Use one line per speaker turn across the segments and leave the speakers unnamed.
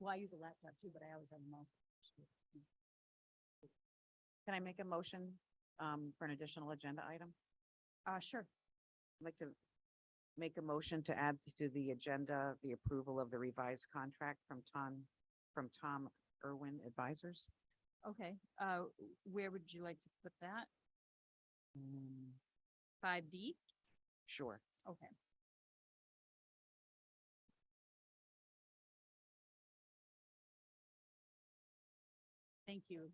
Well, I use a laptop too, but I always have a mouse.
Can I make a motion for an additional agenda item?
Sure.
I'd like to make a motion to add to the agenda the approval of the revised contract from Tom Irwin Advisors.
Okay. Where would you like to put that?
Mm,
5D?
Sure.
Okay. Thank you.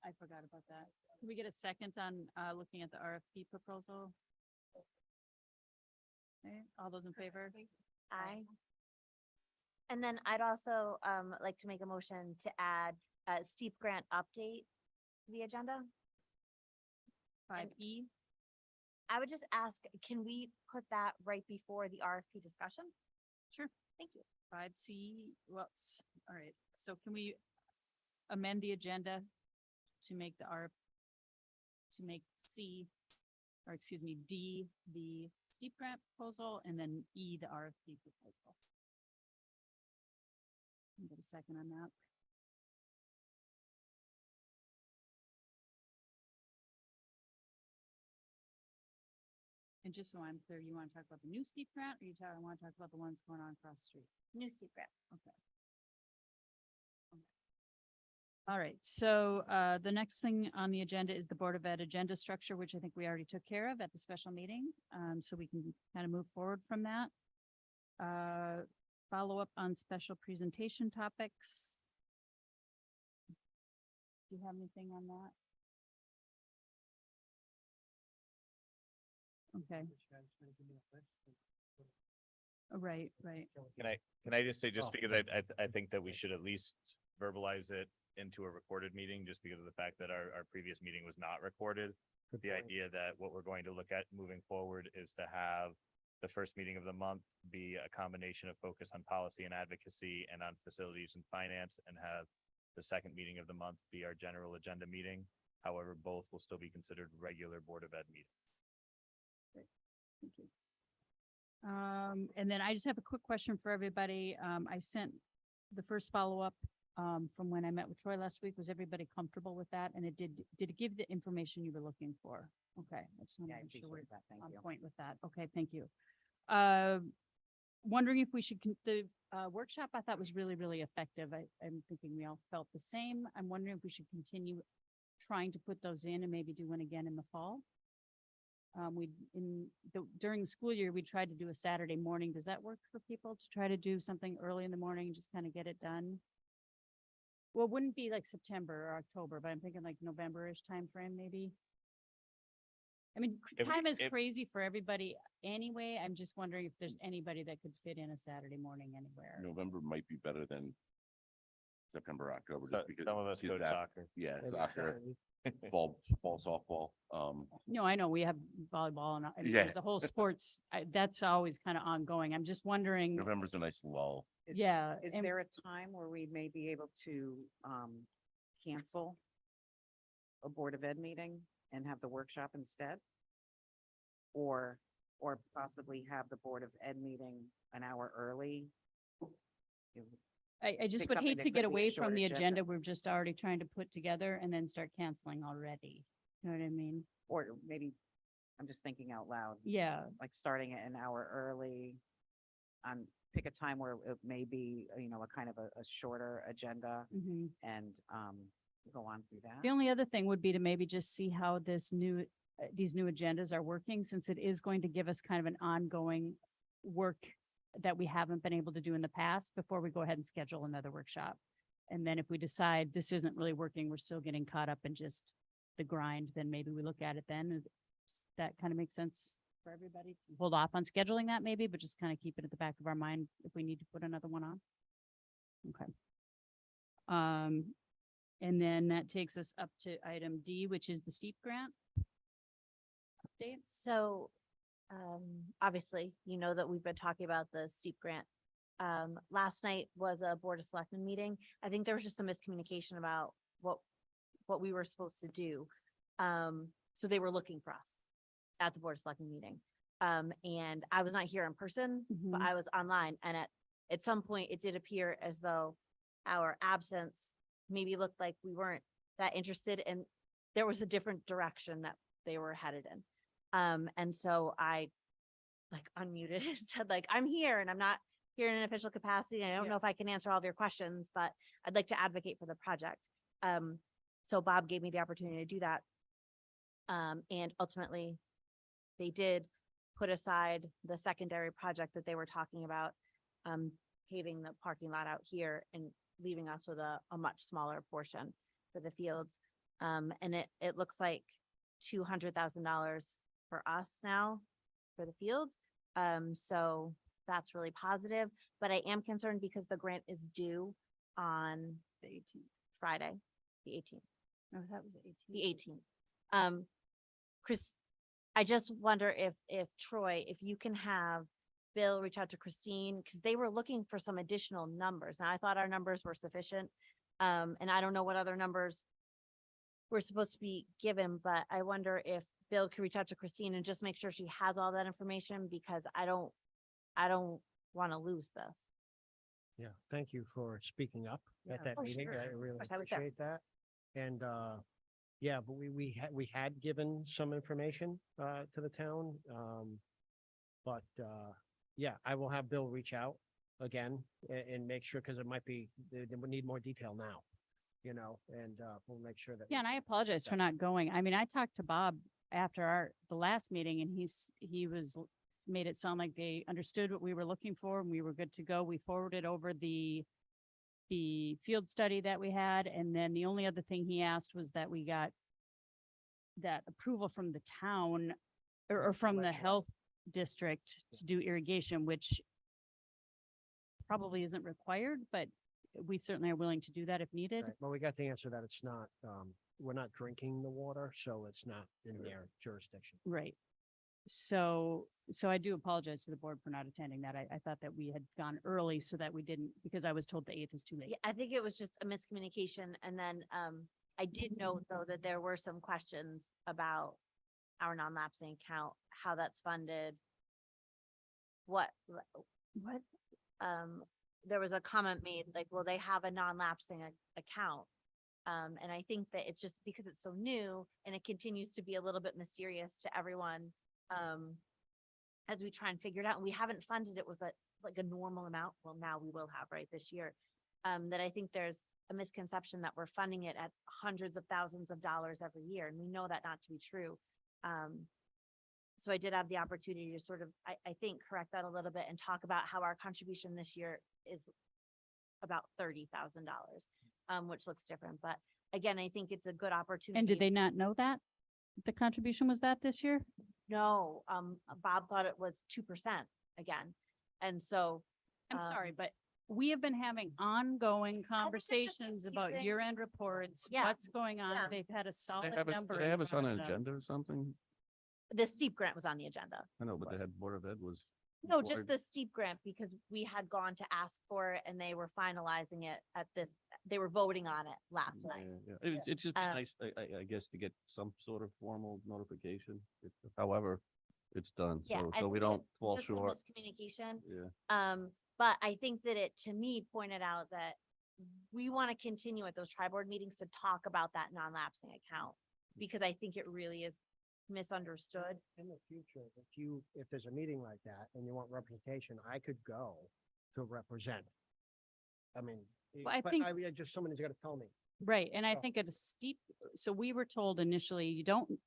I forgot about that. Can we get a second on looking at the RFP proposal? Okay, all those in favor?
Aye. And then I'd also like to make a motion to add a steep grant update to the agenda.
5E?
I would just ask, can we put that right before the RFP discussion?
Sure.
Thank you.
5C, well, all right, so can we amend the agenda to make to make C, or excuse me, D, the steep grant proposal, and then E, the RFP proposal? Can I get a second on that? And just so I'm clear, you want to talk about the new steep grant, or want to talk about the ones going on across the street?
New steep grant.
Okay. All right, so the next thing on the agenda is the Board of Ed agenda structure, which I think we already took care of at the special meeting. So we can kind of move forward from that. Follow up on special presentation topics. Do you have anything on that? Okay. Right, right.
Can I just say, just because I think that we should at least verbalize it into a recorded meeting, just because of the fact that our previous meeting was not recorded. The idea that what we're going to look at moving forward is to have the first meeting of the month be a combination of focus on policy and advocacy and on facilities and finance, and have the second meeting of the month be our general agenda meeting. However, both will still be considered regular Board of Ed meetings.
Thank you. And then I just have a quick question for everybody. I sent the first follow-up from when I met with Troy last week. Was everybody comfortable with that? And did it give the information you were looking for? Okay, I just want
Yeah,
to
I
make sure we're
appreciate that. Thank
on
you.
point with that. Okay, thank you. Wondering if we should, the workshop I thought was really, really effective. I'm thinking we all felt the same. I'm wondering if we should continue trying to put those in and maybe do one again in the fall. During the school year, we tried to do a Saturday morning. Does that work for people to try to do something early in the morning and just kind of get it done? Well, it wouldn't be like September or October, but I'm thinking like November-ish timeframe, maybe. I mean, time is crazy for everybody anyway. I'm just wondering if there's anybody that could fit in a Saturday morning anywhere.
November might be better than September, October.
So
just because
some of us
kids
coach
have-
soccer.
Yeah, soccer, fall softball.
No, I know we have volleyball and
Yeah.
there's a whole sports, that's always kind of ongoing. I'm just wondering,
November's a nice lull.
yeah.
Is
and-
there a time where we may be able to cancel a Board of Ed meeting and have the workshop instead? Or possibly have the Board of Ed meeting an hour early?
I just
pick
would
something
hate
that
to
could
get
be a
away from
short
the
agenda.
agenda we're just already trying to put together and then start canceling already. You know what I mean?
Or maybe, I'm just thinking out loud,
Yeah,
like starting it an hour early. Pick a time where it may be, a kind of a shorter agenda
mhm.
and go on through that.
The only other thing would be to maybe just see how these new agendas are working, since it is going to give us kind of an ongoing work that we haven't been able to do in the past before we go ahead and schedule another workshop. And then if we decide this isn't really working, we're still getting caught up in just the grind, then maybe we look at it then. Does that kind of make sense for everybody? Hold off on scheduling that maybe, but just kind of keep it at the back of our mind if we need to put another one on. Okay. And then that takes us up to item D, which is the steep grant update.
So, obviously, you know that we've been talking about the steep grant. Last night was a Board of Selectmen meeting. I think there was just some miscommunication about what we were supposed to do. So they were looking for us at the Board of Selectmen meeting. And I was not here in person, but
Mhm.
I was online, and at some point it did appear as though our absence maybe looked like we weren't that interested, and there was a different direction that they were headed in. And so I like unmuted and said like, I'm here and I'm not here in an official capacity. And I don't
Yeah.
know if I can answer all of your questions, but I'd like to advocate for the project. So Bob gave me the opportunity to do that. And ultimately they did put aside the secondary project that they were talking about, paving the parking lot out here and leaving us with a much smaller portion for the fields. And it looks like $200,000 for us now for the field. So that's really positive, but I am concerned because the grant is due on
The 18th.
Friday, the 18th.
No, that was the 18th.
The 18th. Chris, I just wonder if Troy, if you can have Bill reach out to Christine, because they were looking for some additional numbers. Now I thought our numbers were sufficient. And I don't know what other numbers we're supposed to be given, but I wonder if Bill could reach out to Christine and just make sure she has all that information, because I don't want to lose this.
Yeah, thank you for speaking up
Yeah.
at that
Oh,
meeting.
sure.
I really
course, I was there.
appreciate that. And, yeah, but we had given some information, to the town. But, yeah, I will have Bill reach out again and make sure, because it might be, they would need more detail now, and, we'll make sure that.
Yeah, and I apologize for not going. I mean, I talked to Bob after the last meeting and made it sound like they understood what we were looking for and we were good to go. We forwarded over the field study that we had. And then the only other thing he asked was that we got that approval from the town or from the
Electric.
health district to do irrigation, which probably isn't required, but we certainly are willing to do that if needed.
Right, well, we got the answer that it's not, we're not drinking the water, so it's not in their jurisdiction.
Right. So I do apologize to the board for not attending that. I thought that we had gone early so that we didn't, because I was told the 8th is too late.
Yeah, I think it was just a miscommunication. And then, I did note though that there were some questions about our non-lapsing account, how that's funded. What, there was a comment made like, well, they have a non-lapsing account. And I think that it's just because it's so new and it continues to be a little bit mysterious to everyone. As we try and figure it out, and we haven't funded it with like a normal amount. Well, now we will have, right, this year. That I think there's a misconception that we're funding it at hundreds of thousands of dollars every year, and we know that not to be true. So I did have the opportunity to sort of, I think, correct that a little bit and talk about how our contribution this year is about $30,000, which looks different. But again, I think it's a good opportunity.
And did they not know that the contribution was that this year?
No, Bob thought it was 2% again. And so.
I'm sorry, but we have been having ongoing conversations about
confusing.
year-end reports,
Yeah.
what's going on.
Yeah.
They've had a
Do
solid
they have us,
number.
do they
in
have us on
front
an
of them.
agenda or something?
The steep grant was on the agenda.
I know, but they had Board of Ed was.
No, just
required.
the steep grant, because we had gone to ask for it and they were finalizing it they were voting on it last night.
It's just be
Um,
nice, I guess, to get some sort of formal notification, however it's done,
Yeah,
so,
I
so we
think
don't
it-
fall
just some
short.
miscommunication.
Yeah.
But I think that it, to me, pointed out that we want to continue at those tri-board meetings to talk about that non-lapsing account, because I think it really is misunderstood.
In the future, if there's a meeting like that and you want representation, I could go to represent. I mean,
Well, I
but
think-
just somebody's got to tell me.
Right, and I
Oh.
think at a steep, so we were told initially, you don't,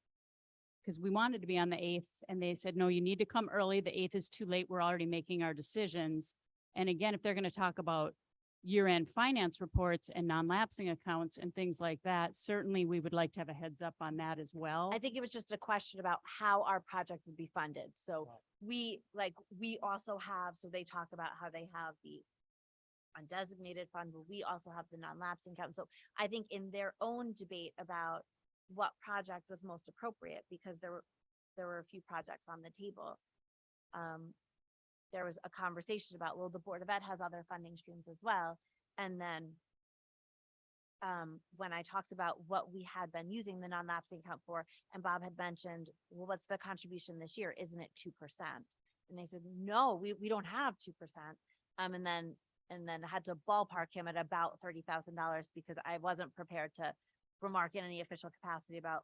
because we wanted to be on the 8th, and they said, no, you need to come early. The 8th is too late. We're already making our decisions. And again, if they're going to talk about year-end finance reports and non-lapsing accounts and things like that, certainly we would like to have a heads up on that as well.
I think it was just a question about how our project would be funded. So
Right.
we also have, so they talk about how they have the undesignated fund, but we also have the non-lapsing account. So I think in their own debate about what project was most appropriate, because there were a few projects on the table. There was a conversation about, well, the Board of Ed has other funding streams as well. And then when I talked about what we had been using the non-lapsing account for, and Bob had mentioned, well, what's the contribution this year? Isn't it 2%? And they said, no, we don't have 2%. And then and then had to ballpark him at about $30,000 because I wasn't prepared to remark in any official capacity about,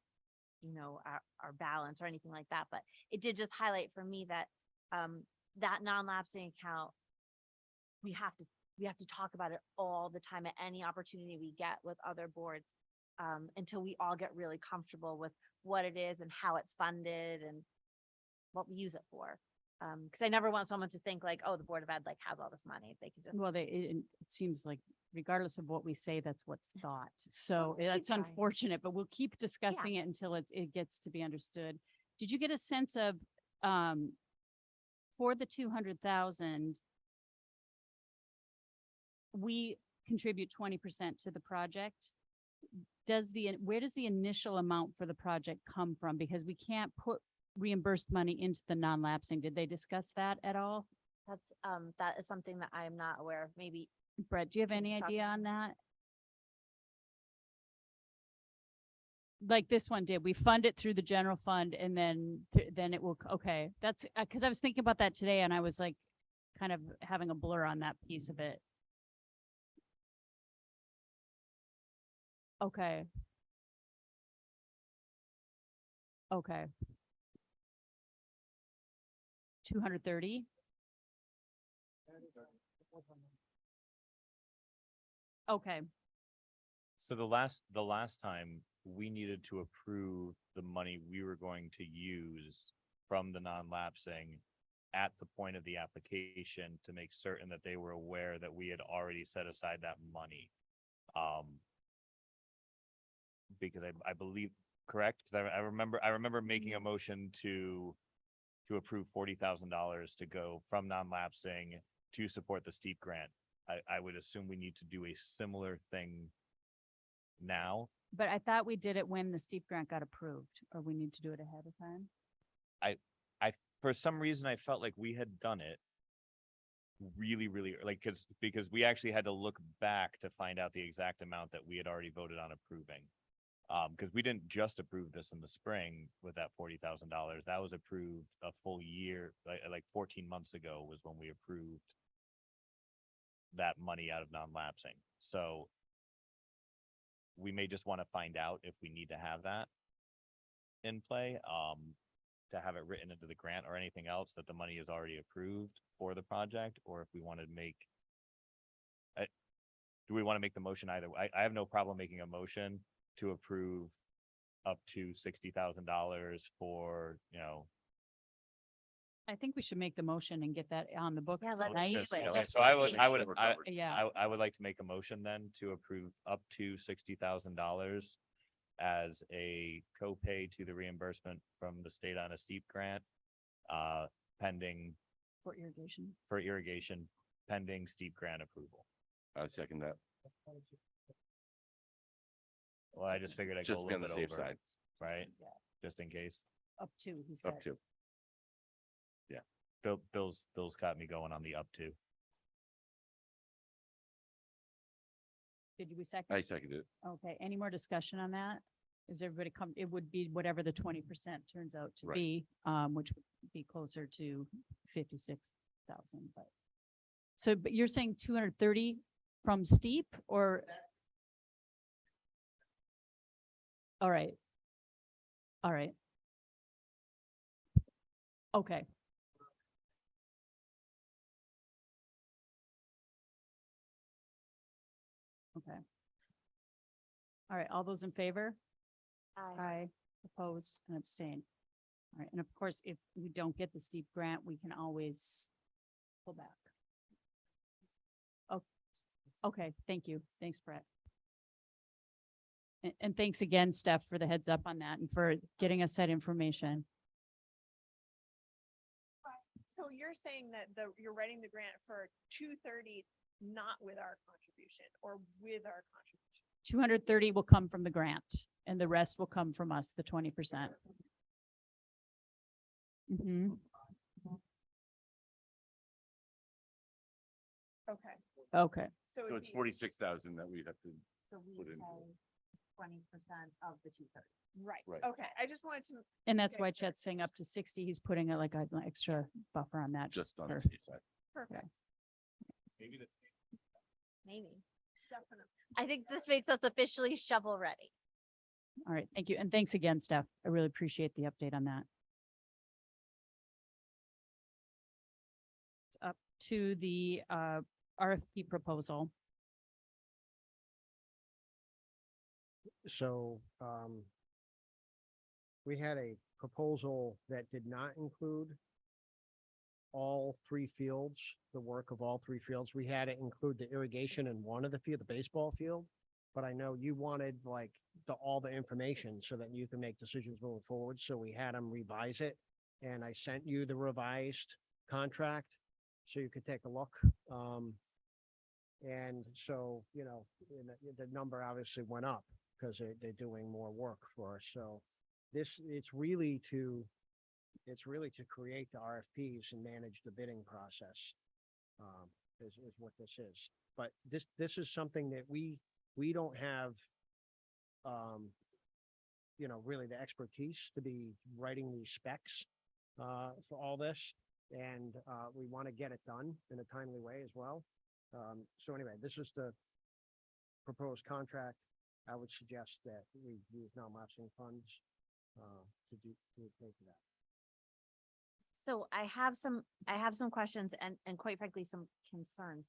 our balance or anything like that. But it did just highlight for me that, that non-lapsing account, we have to talk about it all the time at any opportunity we get with other boards, until we all get really comfortable with what it is and how it's funded and what we use it for. Cause I never want someone to think like, oh, the Board of Ed like has all this money. They can just.
Well, it seems like regardless of what we say, that's what's thought. So
keep
that's
trying.
unfortunate, but we'll keep discussing it until it gets to be understood. Did you get a sense of, for the 200,000, we contribute 20% to the project? Where does the initial amount for the project come from? Because we can't put reimbursed money into the non-lapsing. Did they discuss that at all?
That's, that is something that I am not aware of. Maybe.
Brett, do you have
Can
any
you talk
idea
about
on that? Like this one did, we fund it through the general fund and then it will, okay, that's, cause I was thinking about that today and I was like, kind of having a blur on that piece of it. Okay. Okay. 230? Okay,
So the last time we needed to approve the money we were going to use from the non-lapsing at the point of the application to make certain that they were aware that we had already set aside that money. Because I believe, correct? Because I remember making a motion to approve $40,000 to go from non-lapsing to support the steep grant. I would assume we need to do a similar thing now.
but I thought we did it when the steep grant got approved, or we need to do it ahead of time?
For some reason, I felt like we had done it really, like, because we actually had to look back to find out the exact amount that we had already voted on approving. Because we didn't just approve this in the spring with that $40,000. That was approved a full year, like 14 months ago was when we approved that money out of non-lapsing. So we may just want to find out if we need to have that in play, to have it written into the grant or anything else that the money is already approved for the project, or if we want to make. Do we want to make the motion either? I have no problem making a motion to approve up to $60,000 for,
I think we should make the motion and get that on the book
Yeah, let's
tonight.
do
just,
it.
so I would,
Yeah,
I would like to make a motion then to approve up to $60,000 as a copay to the reimbursement from the state on a steep grant, pending
for irrigation.
for irrigation, pending steep grant approval.
I second that.
Well, I just figured I'd go a
Just be
little
on the
bit
safe
over,
side.
right?
Yeah.
Just in case.
Up to, he said.
Up to.
Bill's got me going on the up to.
Did we second?
I seconded it.
Okay, any more discussion on that? Is everybody it would be whatever the 20% turns out to
Right.
be, which would be closer to 56,000, but. So, but you're saying 230 from steep or? All right. All right. Okay. Okay. All right, all those in favor? Aye. Opposed and abstain. All right, and of course, if we don't get the steep grant, we can always pull back. Oh, okay, thank you. Thanks, Brett. And thanks again, Steph, for the heads up on that and for getting us that information.
So you're saying that you're writing the grant for 230, not with our contribution or with our contribution?
230 will come from the grant and the rest will come from us, the 20%. Mm-hmm.
Okay.
Okay,
So
So
it'd
it's
be-
46,000 that we'd have to,
So we
Put in.
pay 20% of the 230.
Right.
Right.
Okay. I just wanted to,
and that's
Okay,
why
sure.
Chet's saying up to 60, he's putting like an extra buffer on that.
just on
for-
the safe side.
perfect.
Maybe the
Maybe.
Definitely.
I think this makes us officially shovel ready.
All right, thank you. And thanks again, Steph. I really appreciate the update on that. It's up to the RFP proposal.
So, we had a proposal that did not include all three fields, the work of all three fields. We had it include the irrigation in one of the field, the baseball field. But I know you wanted like all the information so that you can make decisions moving forward. So we had them revise it. And I sent you the revised contract so you could take a look. And so, you know, the number obviously went up because they're doing more work for us. So it's really to create the RFPs and manage the bidding process. Is what this is. But this is something that we don't have, you know, really the expertise to be writing these specs, for all this. And, we want to get it done in a timely way as well. So anyway, this is the proposed contract. I would suggest that we use non-lapsing funds, to pay for that.
So I have some questions and quite frankly, some concerns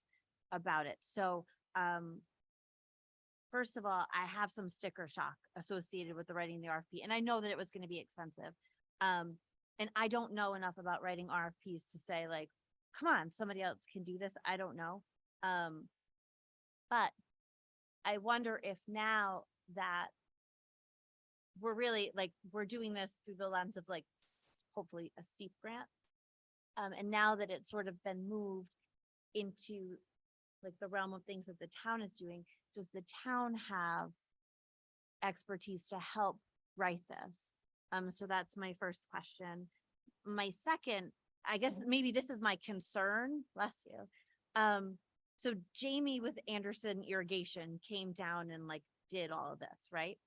about it. So, first of all, I have some sticker shock associated with the writing the RFP, and I know that it was going to be expensive. And I don't know enough about writing RFPs to say like, come on, somebody else can do this. I don't know. But I wonder if now that we're really like, we're doing this through the lens of like, hopefully a steep grant. And now that it's sort of been moved into like the realm of things that the town is doing, does the town have expertise to help write this? So that's my first question. My second, I guess maybe this is my concern, bless you. So Jamie with Anderson Irrigation came down and like did all of this, right?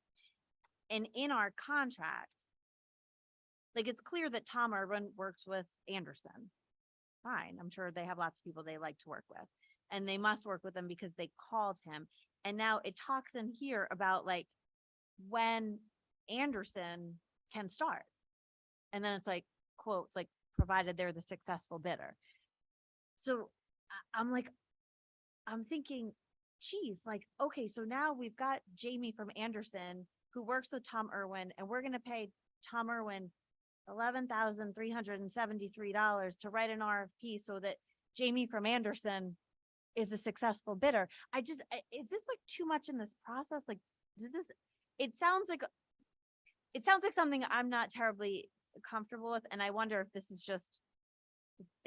And in our contract, like it's clear that Tom Irwin works with Anderson. Fine, I'm sure they have lots of people they like to work with. And they must work with them because they called him. And now it talks in here about like when Anderson can start. And then it's like, quotes, like, provided they're the successful bidder. So I'm like, I'm thinking, geez, like, okay, so now we've got Jamie from Anderson who works with Tom Irwin, and we're gonna pay Tom Irwin $11,373 to write an RFP so that Jamie from Anderson is a successful bidder. Is this like too much in this process? Like, it sounds like something I'm not terribly comfortable with. And I wonder if is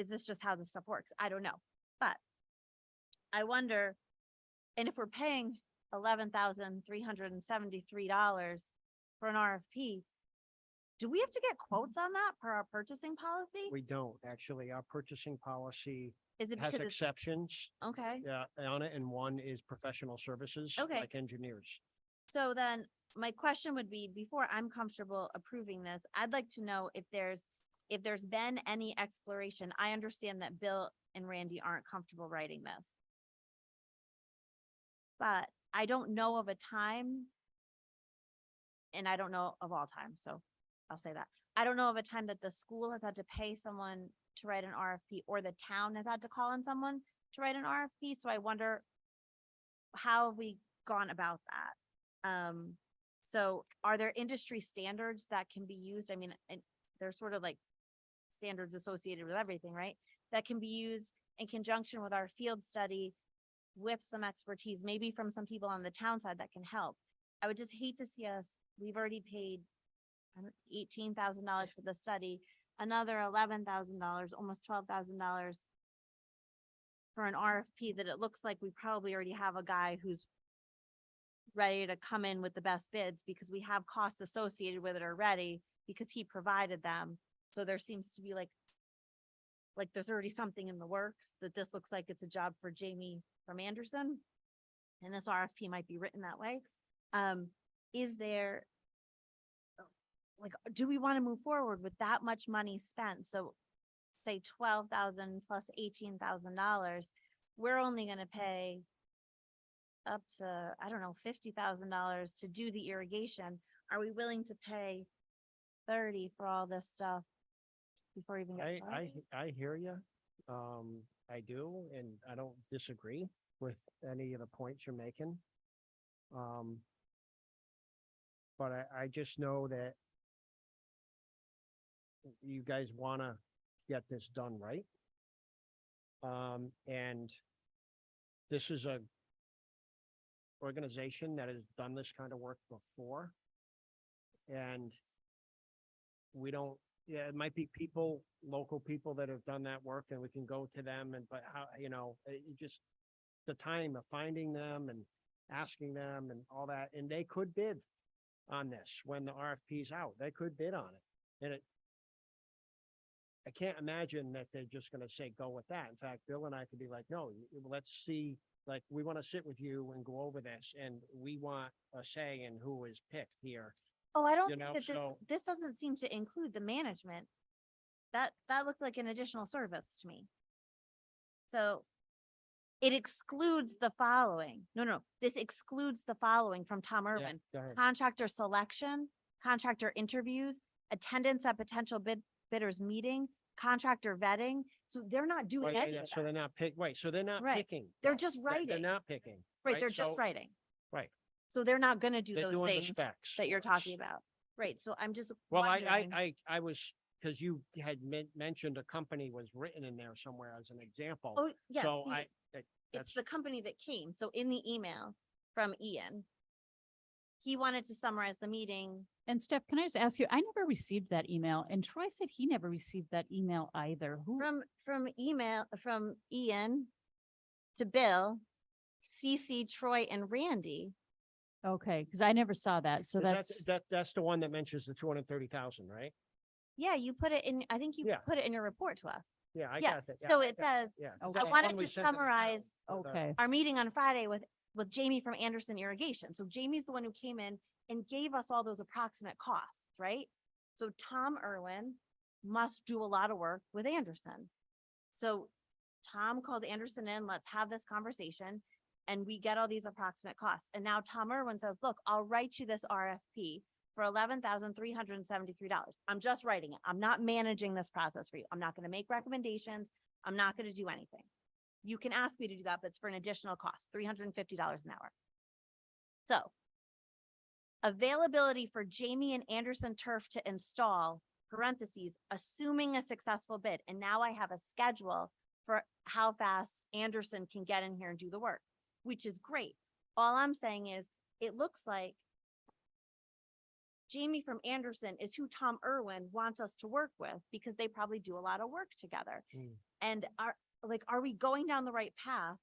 this just how this stuff works? I don't know. But I wonder, and if we're paying $11,373 for an RFP, do we have to get quotes on that per our purchasing policy?
We don't actually. Our purchasing policy
Is it
has
because it's,
exceptions,
okay?
on it, and one is professional services,
Okay.
like engineers.
So then my question would be, before I'm comfortable approving this, I'd like to know if there's been any exploration. I understand that Bill and Randy aren't comfortable writing this. But I don't know of a time, and I don't know of all time, so I'll say that. I don't know of a time that the school has had to pay someone to write an RFP or the town has had to call in someone to write an RFP. So I wonder, how have we gone about that? So are there industry standards that can be used? I mean, and they're sort of like standards associated with everything, right? That can be used in conjunction with our field study with some expertise, maybe from some people on the town side that can help. I would just hate to see we've already paid $18,000 for the study, another $11,000, almost $12,000 for an RFP that it looks like we probably already have a guy who's ready to come in with the best bids because we have costs associated with it already because he provided them. So there seems to be like there's already something in the works that this looks like it's a job for Jamie from Anderson. And this RFP might be written that way. Is there, like, do we want to move forward with that much money spent? So say 12,000 plus $18,000, we're only going to pay up to, I don't know, $50,000 to do the irrigation, are we willing to pay 30 for all this stuff before we even get started?
I hear you. I do, and I don't disagree with any of the points you're making. But I just know that you guys want to get this done right. And this is a organization that has done this kind of work before. And we don't, yeah, it might be people, local people that have done that work and we can go to them and, but how, you know, you just, the time of finding them and asking them and all that, and they could bid on this when the RFP's out. They could bid on it. And I can't imagine that they're just gonna say, go with that. In fact, Bill and I could be like, no, let's see, like, we want to sit with you and go over this, and we want a say in who is picked here.
Oh, I don't
You
think
know,
that
so-
this doesn't seem to include the management. That looked like an additional service to me. So it excludes the following. No, this excludes the following from Tom
Yeah,
Irwin.
go ahead.
Contractor selection, contractor interviews, attendance at potential bidders meeting, contractor vetting. So they're not doing
Right,
any
yeah,
of
so they're
that.
not right, so they're not
Right.
picking.
They're
though.
just
They're
writing.
not picking.
Right, they're just
So-
writing.
Right.
So they're not gonna do
They're
those
doing the
things
specs
that you're
for us.
talking about. Right, so I'm just
Well,
wondering.
I was, because you had mentioned a company was written in there somewhere as an example.
Oh, yeah.
So
It's
that's,
the company that came. So in the email from Ian, he wanted to summarize the meeting.
And Steph, can I just ask you, I never received that email and Troy said he never received that email either. Who?
From email, from Ian to Bill, CC Troy and Randy.
Okay, because I never saw that. So
that's the one that mentions the 230,000, right?
Yeah, you put it in, I think you
Yeah.
put it in your report to us.
Yeah, I
Yeah,
got that.
so
I
it
got-
says,
Yeah. 'cause
I
that's
I
the
wanted
one we
to
sent the town
summarize
with the-
okay.
our meeting on Friday with Jamie from Anderson Irrigation. So Jamie's the one who came in and gave us all those approximate costs, right? So Tom Irwin must do a lot of work with Anderson. So Tom called Anderson in, let's have this conversation, and we get all these approximate costs. And now Tom Irwin says, look, I'll write you this RFP for $11,373. I'm just writing it. I'm not managing this process for you. I'm not going to make recommendations. I'm not going to do anything. You can ask me to do that, but it's for an additional cost, $350 an hour. So availability for Jamie and Anderson Turf to install, parentheses, assuming a successful bid. And now I have a schedule for how fast Anderson can get in here and do the work, which is great. All I'm saying is, it looks like Jamie from Anderson is who Tom Irwin wants us to work with because they probably do a lot of work together.
Mm.
And are we going down the right path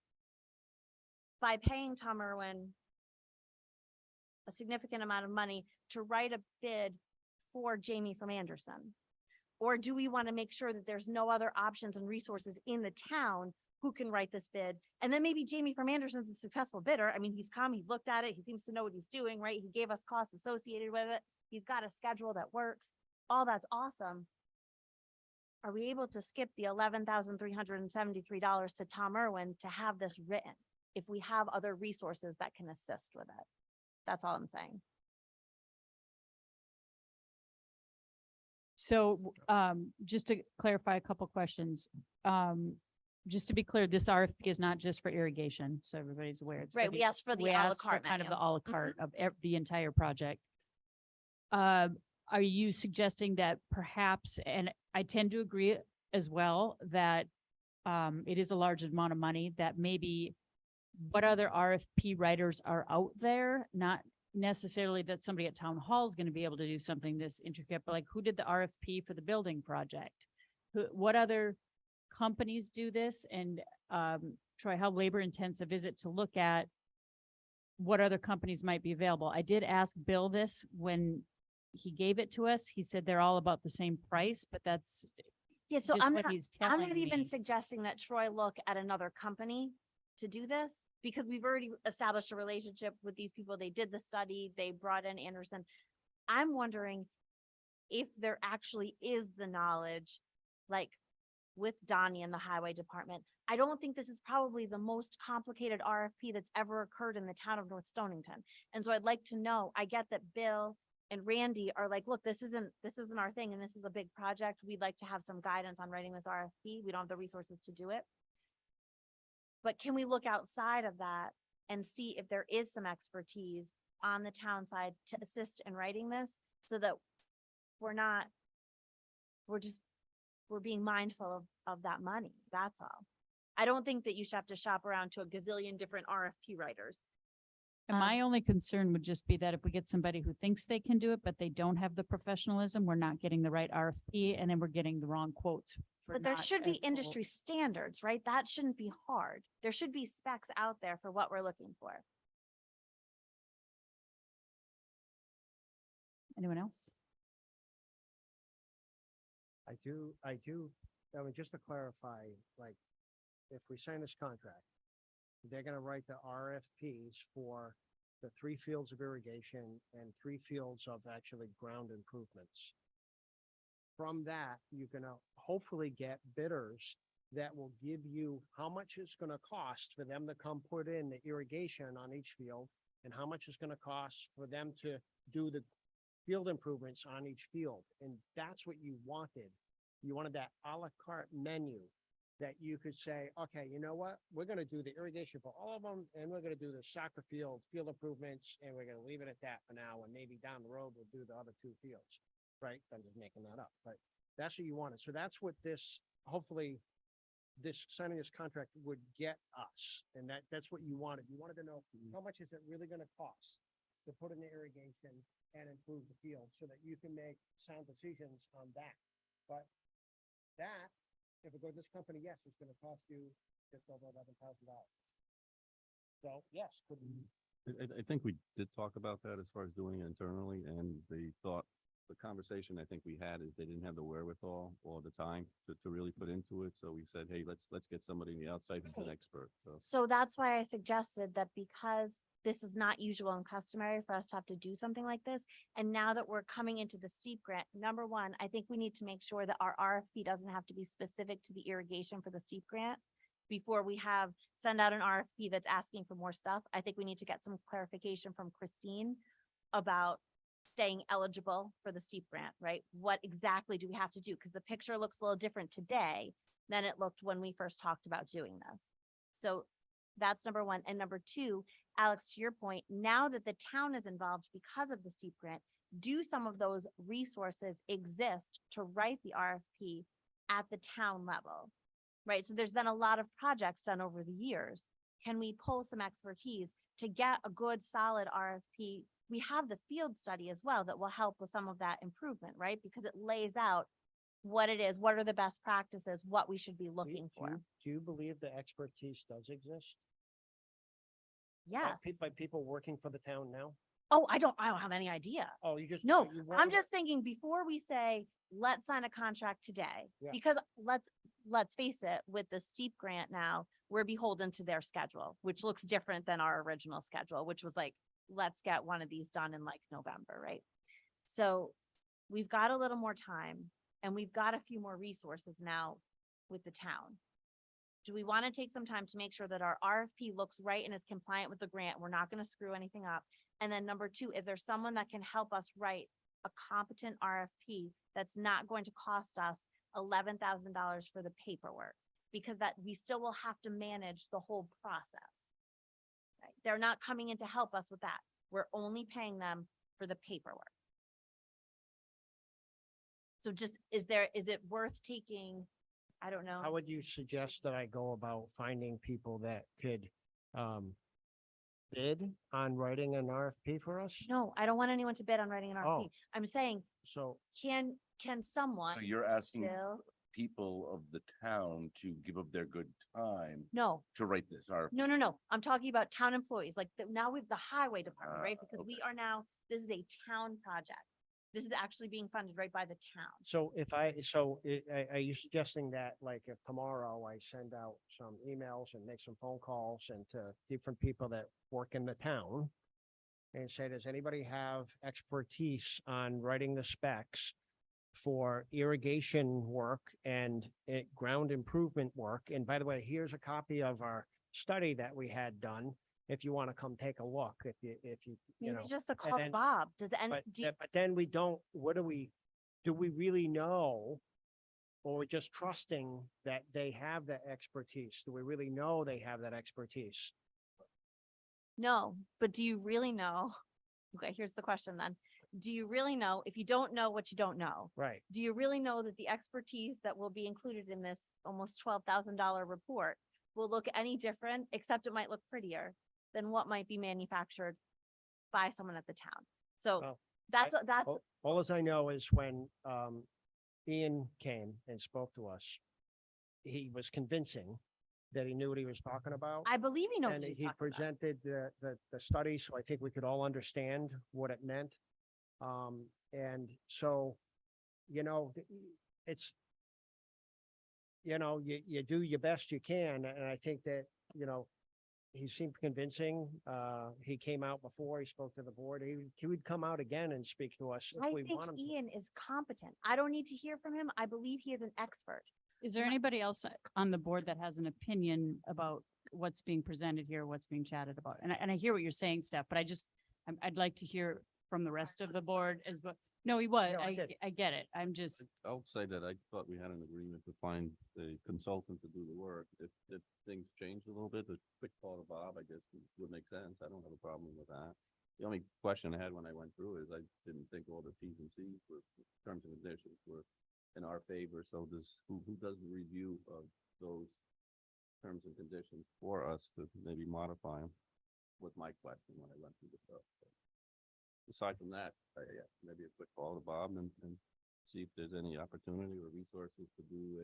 by paying Tom Irwin a significant amount of money to write a bid for Jamie from Anderson? Or do we want to make sure that there's no other options and resources in the town who can write this bid? And then maybe Jamie from Anderson's a successful bidder. I mean, he's come, he's looked at it, he seems to know what he's doing, right? He gave us costs associated with it. He's got a schedule that works. All that's awesome. Are we able to skip the $11,373 to Tom Irwin to have this written if we have other resources that can assist with it? That's all I'm saying.
So, just to clarify a couple questions, just to be clear, this RFP is not just for irrigation, so everybody's aware. It's
Right, we asked for the
we
à la
asked for
carte
kind of
menu.
the à la carte of the entire project. Are you suggesting that perhaps, and I tend to agree as well, that it is a large amount of money, that maybe what other RFP writers are out there, not necessarily that somebody at town hall is going to be able to do something this intricate, but like who did the RFP for the building project? What other companies do this? And Troy, how labor intensive is it to look at what other companies might be available? I did ask Bill this when he gave it to us. He said they're all about the same price, but that's
Yeah, so
just
I'm
what
not,
he's
I'm
telling
not even
me.
suggesting that Troy look at another company to do this because we've already established a relationship with these people. They did the study, they brought in Anderson. I'm wondering if there actually is the knowledge, like with Donnie and the highway department. I don't think this is probably the most complicated RFP that's ever occurred in the town of North Stonington. And so I'd like to know, I get that Bill and Randy are like, look, this isn't our thing and this is a big project. We'd like to have some guidance on writing this RFP. We don't have the resources to do it. But can we look outside of that and see if there is some expertise on the town side to assist in writing this so that we're being mindful of that money. That's all. I don't think that you should have to shop around to a gazillion different RFP writers.
And my only concern would just be that if we get somebody who thinks they can do it, but they don't have the professionalism, we're not getting the right RFP and then we're getting the wrong quotes. for
But there
not
should
a
be
full-
industry standards, right? That shouldn't be hard. There should be specs out there for what we're looking for.
Anyone else?
I mean, just to clarify, like, if we sign this contract, they're gonna write the RFPs for the 3 fields of irrigation and 3 fields of actually ground improvements. From that, you're gonna hopefully get bidders that will give you how much it's gonna cost for them to come put in the irrigation on each field and how much it's gonna cost for them to do the field improvements on each field. And that's what you wanted. You wanted that à la carte menu that you could say, okay, you know what? We're gonna do the irrigation for all of them, and we're gonna do the soccer field improvements, and we're gonna leave it at that for now, and maybe down the road, we'll do the other 2 fields, right? I'm just making that up, but that's what you wanted. So that's what this, hopefully, this signing this contract would get us, and that's what you wanted. You wanted to know how much is it really gonna cost to put in the irrigation and improve the field so that you can make sound decisions on that. But that, if it goes to this company, yes, it's gonna cost you just over $11,000. So, yes, could we?
I think we did talk about that as far as doing it internally, and they thought, the conversation I think we had is they didn't have the wherewithal all the time to really put into it. So we said, hey, let's get somebody on the outside who's an
Right.
expert. So
So that's why I suggested that because this is not usual and customary for us to have to do something like this. And now that we're coming into the steep grant, number one, I think we need to make sure that our RFP doesn't have to be specific to the irrigation for the steep grant. Before we send out an RFP that's asking for more stuff, I think we need to get some clarification from Christine about staying eligible for the steep grant, right? What exactly do we have to do? Because the picture looks a little different today than it looked when we first talked about doing this. So that's number one. And number two, Alex, to your point, now that the town is involved because of the steep grant, do some of those resources exist to write the RFP at the town level? Right? So there's been a lot of projects done over the years. Can we pull some expertise to get a good, solid RFP? We have the field study as well that will help with some of that improvement, right? Because it lays out what it is, what are the best practices, what we should be looking for.
Do you believe the expertise does exist?
Yes.
By people working for the town now?
Oh, I don't have any idea.
Oh, you just.
No,
you
I'm
want-
just thinking before we say, let's sign a contract today.
Yeah.
Because let's face it, with the steep grant now, we're beholden to their schedule, which looks different than our original schedule, which was like, let's get one of these done in like November, right? So we've got a little more time and we've got a few more resources now with the town. Do we want to take some time to make sure that our RFP looks right and is compliant with the grant? We're not going to screw anything up. And then number two, is there someone that can help us write a competent RFP that's not going to cost us $11,000 for the paperwork? Because that we still will have to manage the whole process. Right? They're not coming in to help us with that. We're only paying them for the paperwork. So just, is it worth taking, I don't know.
How would you suggest that I go about finding people that could, bid on writing an RFP for us?
No, I don't want anyone to bid on writing an RFP.
Oh.
I'm saying,
So,
can someone,
So you're asking
Bill?
people of the town to give up their good time
No,
to write this RFP?
no. I'm talking about town employees, like now we've the highway department, right?
Ah,
Because we
okay.
are now, this is a town project. This is actually being funded right by the town.
so are you suggesting that like if tomorrow I send out some emails and make some phone calls and to different people that work in the town and say, does anybody have expertise on writing the specs for irrigation work and ground improvement work. And by the way, here's a copy of our study that we had done. If you want to come take a look, if you, you know.
Maybe just a call to
then-
Bob. Does any,
But,
do you-
but then we don't, do we really know? Or we're just trusting that they have that expertise? Do we really know they have that expertise?
no, but do you really know? Okay, here's the question then. Do you really know, if you don't know what you don't know,
Right.
do you really know that the expertise that will be included in this almost $12,000 report will look any different, except it might look prettier than what might be manufactured by someone at the town? So
Well,
that's, that's,
All as I know is when, Ian came and spoke to us, he was convincing that he knew what he was talking about.
I believe you know what
And
he's
he
talking about.
presented the study, so I think we could all understand what it meant. And so, you know, it's, you know, you do your best you can, and I think that, you know, he seemed convincing. He came out before, he spoke to the board. He would come out again and speak to us
I
if we
think
want him to.
Ian is competent. I don't need to hear from him. I believe he is an expert.
Is there
My-
anybody else on the board that has an opinion about what's being presented here, what's being chatted about? And I hear what you're saying, Steph, but I'd like to hear from the rest of the board as well. No, he was,
No, I did.
I get it. I'm just,
I'll say that I thought we had an agreement to find a consultant to do the work. If things change a little bit, a quick call to Bob, I guess would make sense. I don't have a problem with that. The only question I had when I went through is I didn't think all the Ts and Cs were, terms and conditions were in our favor. So who does the review of those terms and conditions for us to maybe modify them? Was my question when I went through the stuff. So aside from that, yeah, maybe a quick call to Bob and see if there's any opportunity or resources to do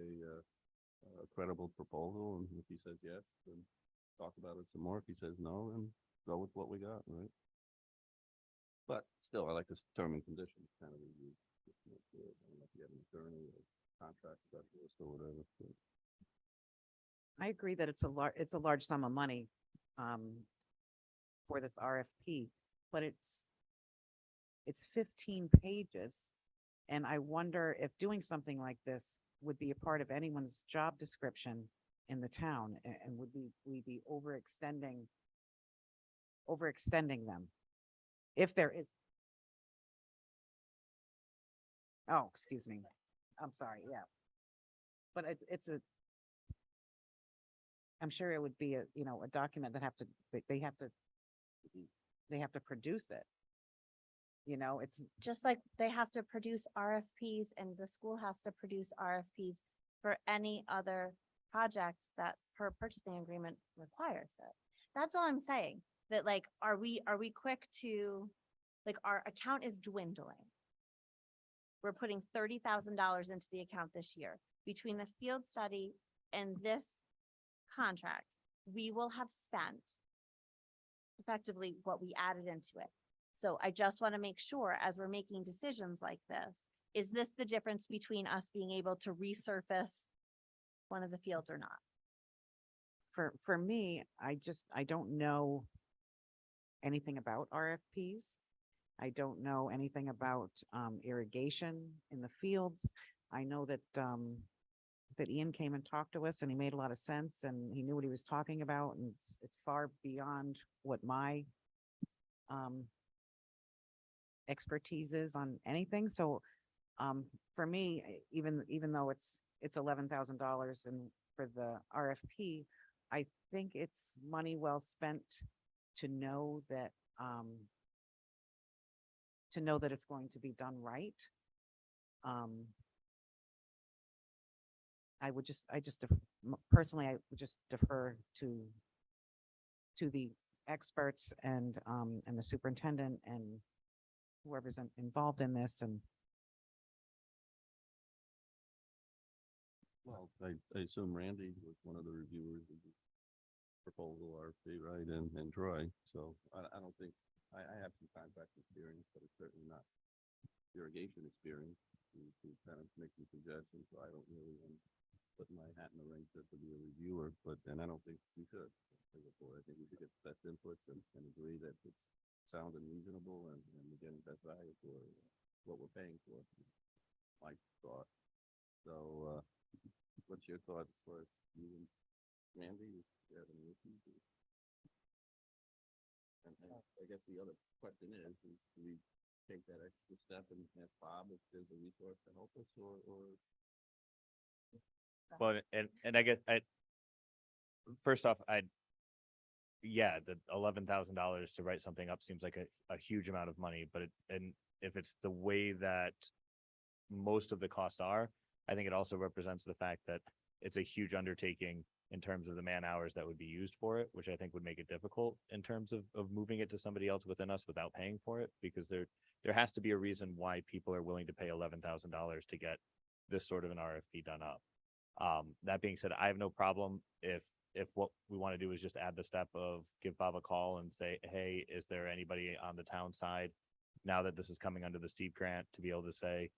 a credible proposal. And if he says yes, then talk about it some more. If he says no, then go with what we got, right? But still, I like this term and conditions kind of review. I don't know if you have an attorney or contract specialist or whatever. but-
I agree that it's a large sum of money, for this RFP, but it's 15 pages. And I wonder if doing something like this would be a part of anyone's job description in the town, and would we be overextending them? If there is. Oh, excuse me. I'm sorry, yeah. But I'm sure it would be a document that they have to produce it. It's,
Just like they have to produce RFPs and the school has to produce RFPs for any other project that per purchasing agreement requires it. That's all I'm saying, that like, are we quick to, like, our account is dwindling. We're putting $30,000 into the account this year. Between the field study and this contract, we will have spent effectively what we added into it. So I just want to make sure, as we're making decisions like this, is this the difference between us being able to resurface one of the fields or not?
for me, I don't know anything about RFPs. I don't know anything about irrigation in the fields. I know that that Ian came and talked to us and he made a lot of sense and he knew what he was talking about, and it's far beyond what my expertise is on anything. So for me, even though it's $11,000 and for the RFP, I think it's money well spent to know that it's going to be done right. Personally, I would just defer to the experts and the superintendent and whoever's involved in this. And
Well, I assume Randy was one of the reviewers of the proposal RFP, right, and Troy. So I don't think, I have some contract experience, but it's certainly not irrigation experience to kind of make some suggestions. So I don't really put my hat in the ring to be a reviewer, and I don't think we should. I think we should get best inputs and agree that it's sound and reasonable and we're getting best value for what we're paying for. my thought. So, what's your thought as far as you and Randy, if you have any issues? And I guess the other question is do we take that extra step and ask Bob if there's a resource to help us or?
Well, and I guess first off, yeah, the $11,000 to write something up seems like a huge amount of money, but and if it's the way that most of the costs are, I think it also represents the fact that it's a huge undertaking in terms of the man hours that would be used for it, which I think would make it difficult in terms of moving it to somebody else within us without paying for it, because there has to be a reason why people are willing to pay $11,000 to get this sort of an RFP done up. That being said, I have no problem if what we want to do is just add the step of give Bob a call and say, hey, is there anybody on the town side now that this is coming under the steep grant to be able to say,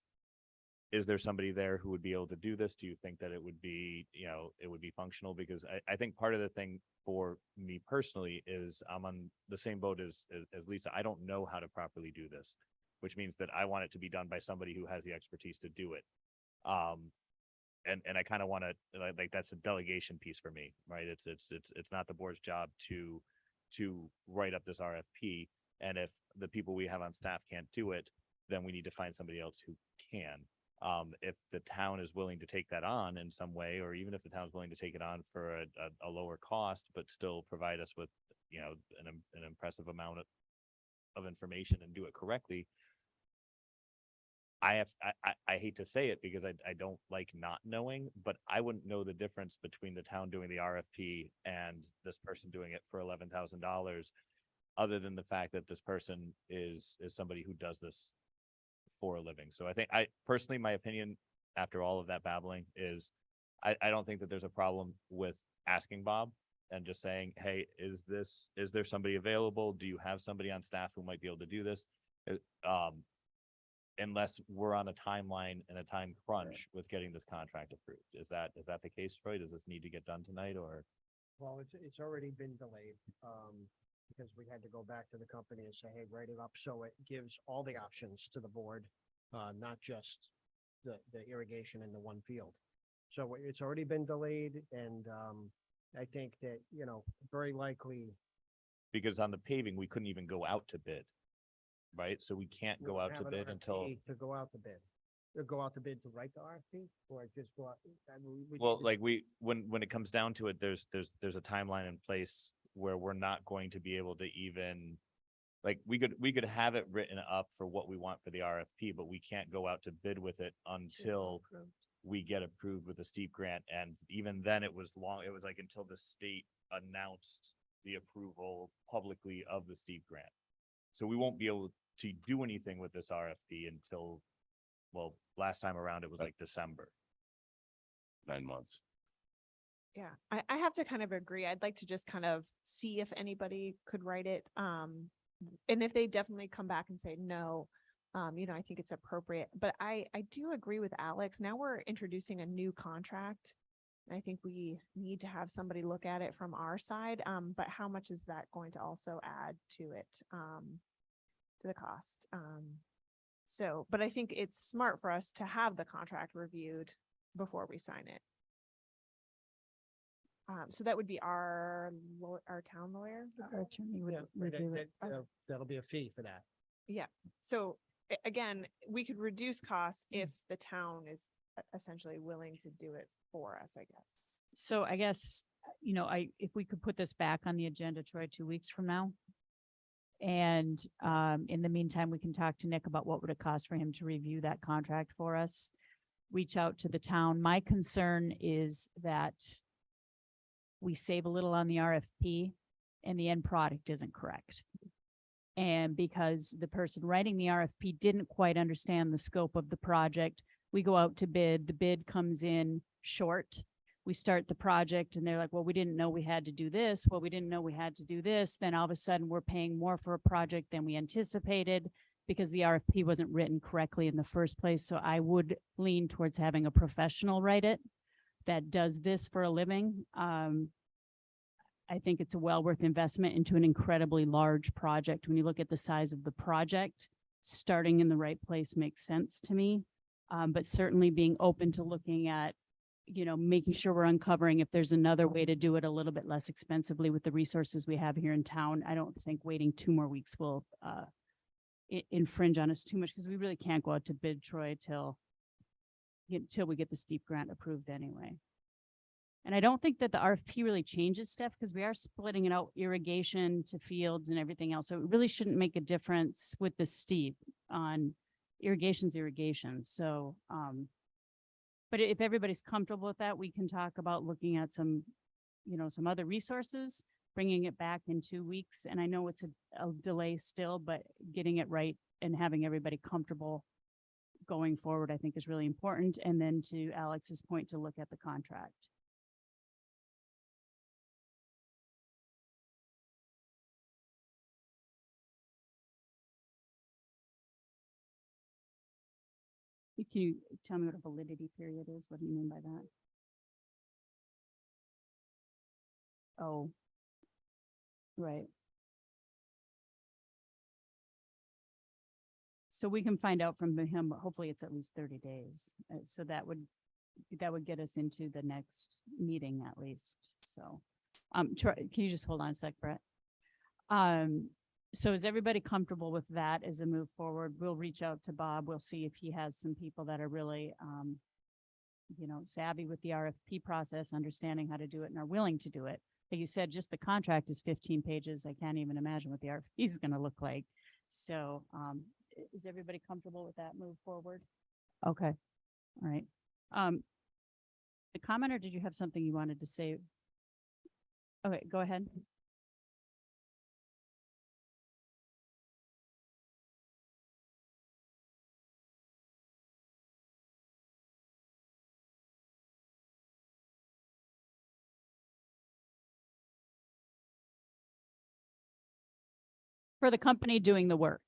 is there somebody there who would be able to do this? Do you think that it would be, it would be functional? Because I think part of the thing for me personally is I'm on the same boat as Lisa. I don't know how to properly do this, which means that I want it to be done by somebody who has the expertise to do it. And I kind of want to like that's a delegation piece for me, right? It's not the board's job to write up this RFP. And if the people we have on staff can't do it, then we need to find somebody else who can. If the town is willing to take that on in some way, or even if the town's willing to take it on for a lower cost, but still provide us with, an impressive amount of information and do it correctly. I hate to say it because I don't like not knowing, but I wouldn't know the difference between the town doing the RFP and this person doing it for $11,000, other than the fact that this person is somebody who does this for a living. So I think personally, my opinion after all of that babbling is I don't think that there's a problem with asking Bob and just saying, hey, is there somebody available? Do you have somebody on staff who might be able to do this? Unless we're on a timeline and a time crunch with getting this contract approved. Is that the case, Troy? Does this need to get done tonight or?
Well, it's already been delayed, because we had to go back to the company and say, hey, write it up so it gives all the options to the board, not just the irrigation in the one field. So it's already been delayed, and I think that, very likely.
Because on the paving, we couldn't even go out to bid, right? So we can't go
we'll
out to
have an
bid until.
RFP To go out to bid. Or go out to bid to write the RFP, or just go out.
Well, like when it comes down to it, there's a timeline in place where we're not going to be able to even, like, we could have it written up for what we want for the RFP, but we can't go out to bid with it until we get approved with the steep grant. And even then it was like until the state announced the approval publicly of the steep grant. So we won't be able to do anything with this RFP until, well, last time around it was like December.
9 months.
Yeah, I have to kind of agree. I'd like to just kind of see if anybody could write it. And if they definitely come back and say no, I think it's appropriate. But I do agree with Alex. Now we're introducing a new contract. And I think we need to have somebody look at it from our side. But how much is that going to also add to it, to the cost? But I think it's smart for us to have the contract reviewed before we sign it. So that would be our town lawyer.
Our attorney would
Yeah,
review it.
that'll be a fee for that.
So again, we could reduce costs if the town is essentially willing to do it for us, I guess.
So I guess, if we could put this back on the agenda, Troy, 2 weeks from now. And in the meantime, we can talk to Nick about what would it cost for him to review that contract for us. Reach out to the town. My concern is that we save a little on the RFP and the end product isn't correct. And because the person writing the RFP didn't quite understand the scope of the project, we go out to bid, the bid comes in short. We start the project and they're like, well, we didn't know we had to do this. Well, we didn't know we had to do this. Then all of a sudden we're paying more for a project than we anticipated because the RFP wasn't written correctly in the first place. So I would lean towards having a professional write it that does this for a living. I think it's a well worth investment into an incredibly large project. When you look at the size of the project, starting in the right place makes sense to me. But certainly being open to looking at, making sure we're uncovering if there's another way to do it a little bit less expensively with the resources we have here in town. I don't think waiting 2 more weeks will infringe on us too much because we really can't go out to bid, Troy, till we get the steep grant approved anyway. And I don't think that the RFP really changes stuff because we are splitting it out irrigation to fields and everything else. So it really shouldn't make a difference with the steep on irrigation's irrigation. So, but if everybody's comfortable with that, we can talk about looking at some other resources, bringing it back in 2 weeks. And I know it's a delay still, but getting it right and having everybody comfortable going forward, I think is really important. And then to Alex's point, to look at the contract. Can you tell me what a validity period is? What do you mean by that? Oh, right. So we can find out from him, but hopefully it's at least 30 days. So that would get us into the next meeting at least. So, Troy, can you just hold on a sec, Brett? So is everybody comfortable with that as a move forward? We'll reach out to Bob. We'll see if he has some people that are really, savvy with the RFP process, understanding how to do it and are willing to do it. Like you said, just the contract is 15 pages. I can't even imagine what the RFP is going to look like. So, is everybody comfortable with that move forward? Okay. All right. The commenter, did you have something you wanted to say? Okay, go ahead. For the company doing the work.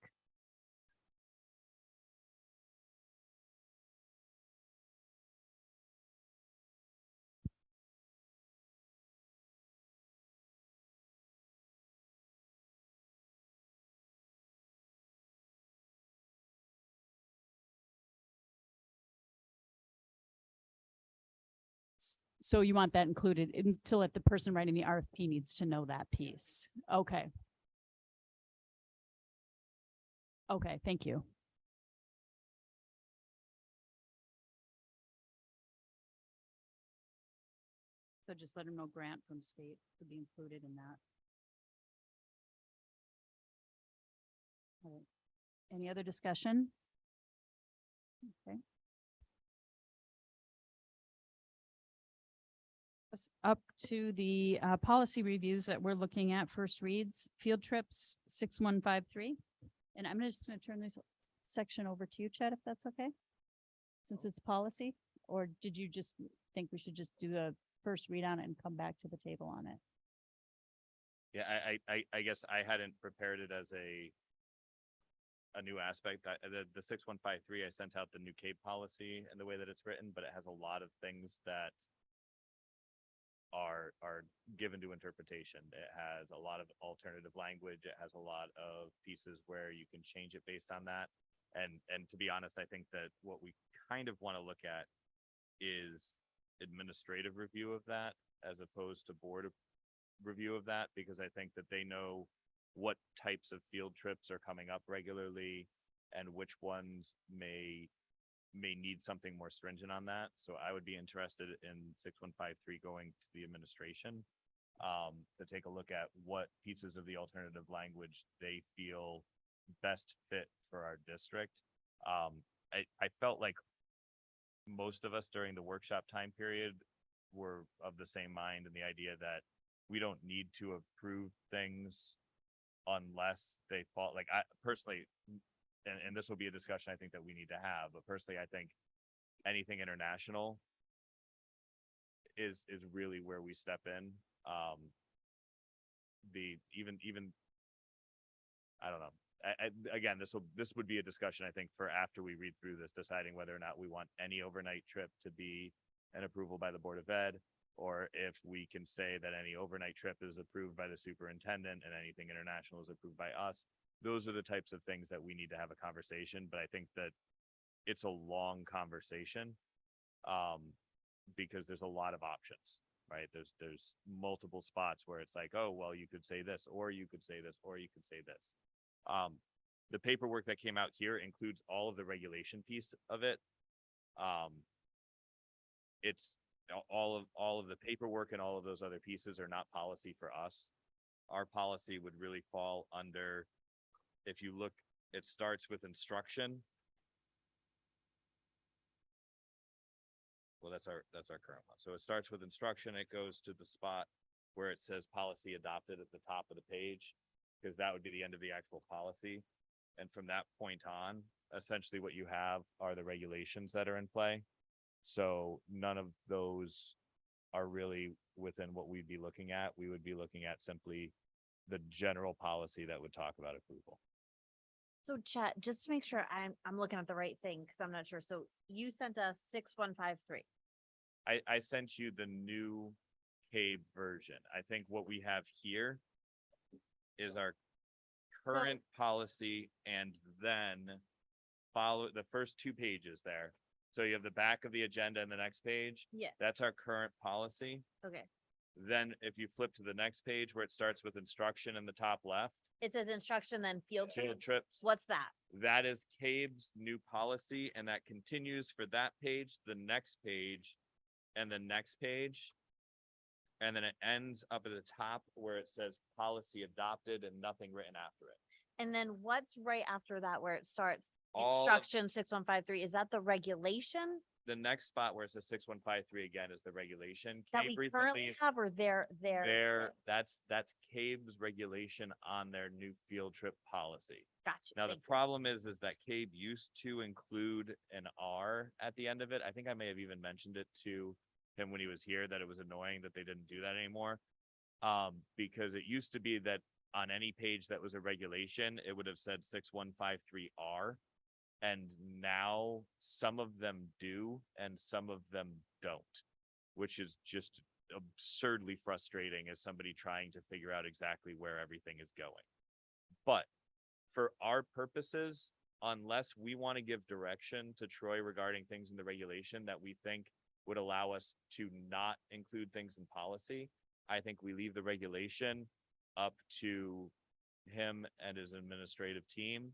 So you want that included to let the person writing the RFP needs to know that piece. Okay. Okay, thank you. So just let them know grant from state to be included in that. All right. Any other discussion? Okay. Up to the policy reviews that we're looking at, first reads, field trips 6153. And I'm just going to turn this section over to you, Chet, if that's okay, since it's policy. Or did you just think we should just do a first read on it and come back to the table on it?
Yeah, I guess I hadn't prepared it as a new aspect. The 6153, I sent out the new Cape policy and the way that it's written, but it has a lot of things that are given to interpretation. It has a lot of alternative language. It has a lot of pieces where you can change it based on that. And to be honest, I think that what we kind of want to look at is administrative review of that as opposed to board review of that, because I think that they know what types of field trips are coming up regularly and which ones may need something more stringent on that. So I would be interested in 6153 going to the administration to take a look at what pieces of the alternative language they feel best fit for our district. I felt like most of us during the workshop time period were of the same mind, and the idea that we don't need to approve things unless they fall. Like, I personally, and this will be a discussion I think that we need to have, but personally I think anything international is really where we step in. Even I don't know. Again, this would be a discussion I think for after we read through this, deciding whether or not we want any overnight trip to be an approval by the Board of Ed, or if we can say that any overnight trip is approved by the superintendent and anything international is approved by us. Those are the types of things that we need to have a conversation. But I think that it's a long conversation. Because there's a lot of options, right? There's multiple spots where it's like, oh, well, you could say this, or you could say this, or you could say this. The paperwork that came out here includes all of the regulation piece of it. It's all of the paperwork and all of those other pieces are not policy for us. Our policy would really fall under, if you look, it starts with instruction. Well, that's our current one. So it starts with instruction. It goes to the spot where it says policy adopted at the top of the page, because that would be the end of the actual policy. And from that point on, essentially what you have are the regulations that are in play. So none of those are really within what we'd be looking at. We would be looking at simply the general policy that would talk about approval.
So Chet, just to make sure I'm looking at the right thing, because I'm not sure. So you sent us 6153.
I sent you the new CABE version. I think what we have here is our current policy, and then follow the first 2 pages there. So you have the back of the agenda and the next page.
Yeah.
That's our current policy.
Okay.
Then if you flip to the next page where it starts with instruction in the top left,
It says instruction, then field
field
trips.
trips.
What's that?
That is CABE's new policy, and that continues for that page, the next page, and the next page. And then it ends up at the top where it says policy adopted and nothing written after it.
And then what's right after that where it starts?
All of
Instruction 6153. Is that the regulation
the next spot where it says 6153 again is the regulation.
that
CABE
we currently
recently,
have, or there?
that's CABE's regulation on their new field trip policy.
Gotcha.
Now, the
thank you.
problem is that CABE used to include an R at the end of it. I think I may have even mentioned it to him when he was here, that it was annoying that they didn't do that anymore. Because it used to be that on any page that was a regulation, it would have said 6153R. And now some of them do, and some of them don't, which is just absurdly frustrating as somebody trying to figure out exactly where everything is going. But for our purposes, unless we want to give direction to Troy regarding things in the regulation that we think would allow us to not include things in policy, I think we leave the regulation up to him and his administrative team.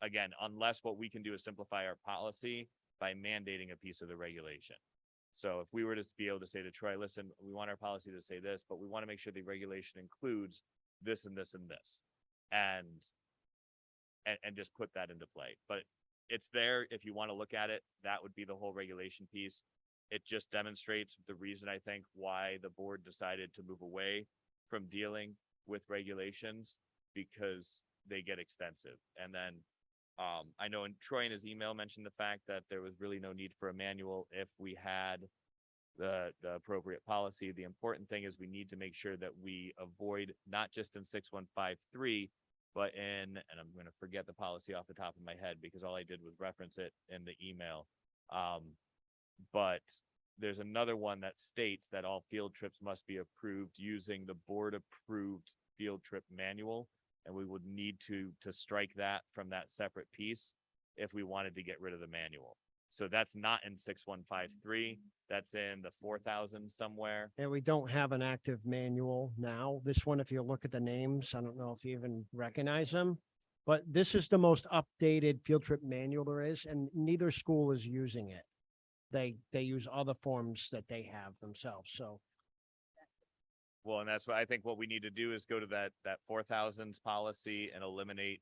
Again, unless what we can do is simplify our policy by mandating a piece of the regulation. So if we were to be able to say to Troy, listen, we want our policy to say this, but we want to make sure the regulation includes this and this and this, and just put that into play. But it's there if you want to look at it. That would be the whole regulation piece. It just demonstrates the reason, I think, why the board decided to move away from dealing with regulations, because they get extensive. And then I know Troy in his email mentioned the fact that there was really no need for a manual if we had the appropriate policy. The important thing is we need to make sure that we avoid, not just in 6153, but in, and I'm going to forget the policy off the top of my head because all I did was reference it in the email. But there's another one that states that all field trips must be approved using the board approved field trip manual. And we would need to strike that from that separate piece if we wanted to get rid of the manual. So that's not in 6153. That's in the 4000 somewhere.
And we don't have an active manual now. This one, if you look at the names, I don't know if you even recognize them, but this is the most updated field trip manual there is, and neither school is using it. They use other forms that they have themselves. So
Well, and that's what I think what we need to do is go to that 4000s policy and eliminate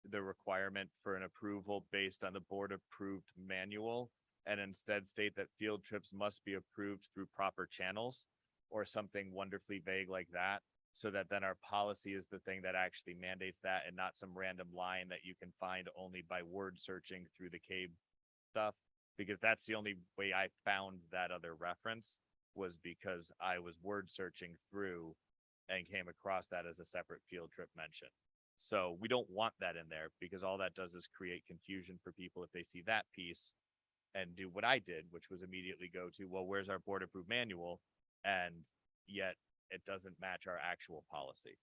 the requirement for an approval based on the board approved manual, and instead state that field trips must be approved through proper channels or something wonderfully vague like that, so that then our policy is the thing that actually mandates that, and not some random line that you can find only by word searching through the CABE stuff, because that's the only way I found that other reference, was because I was word searching through and came across that as a separate field trip mention. So we don't want that in there, because all that does is create confusion for people if they see that piece and do what I did, which was immediately go to, well, where's our board approved manual? And yet it doesn't match our actual policy.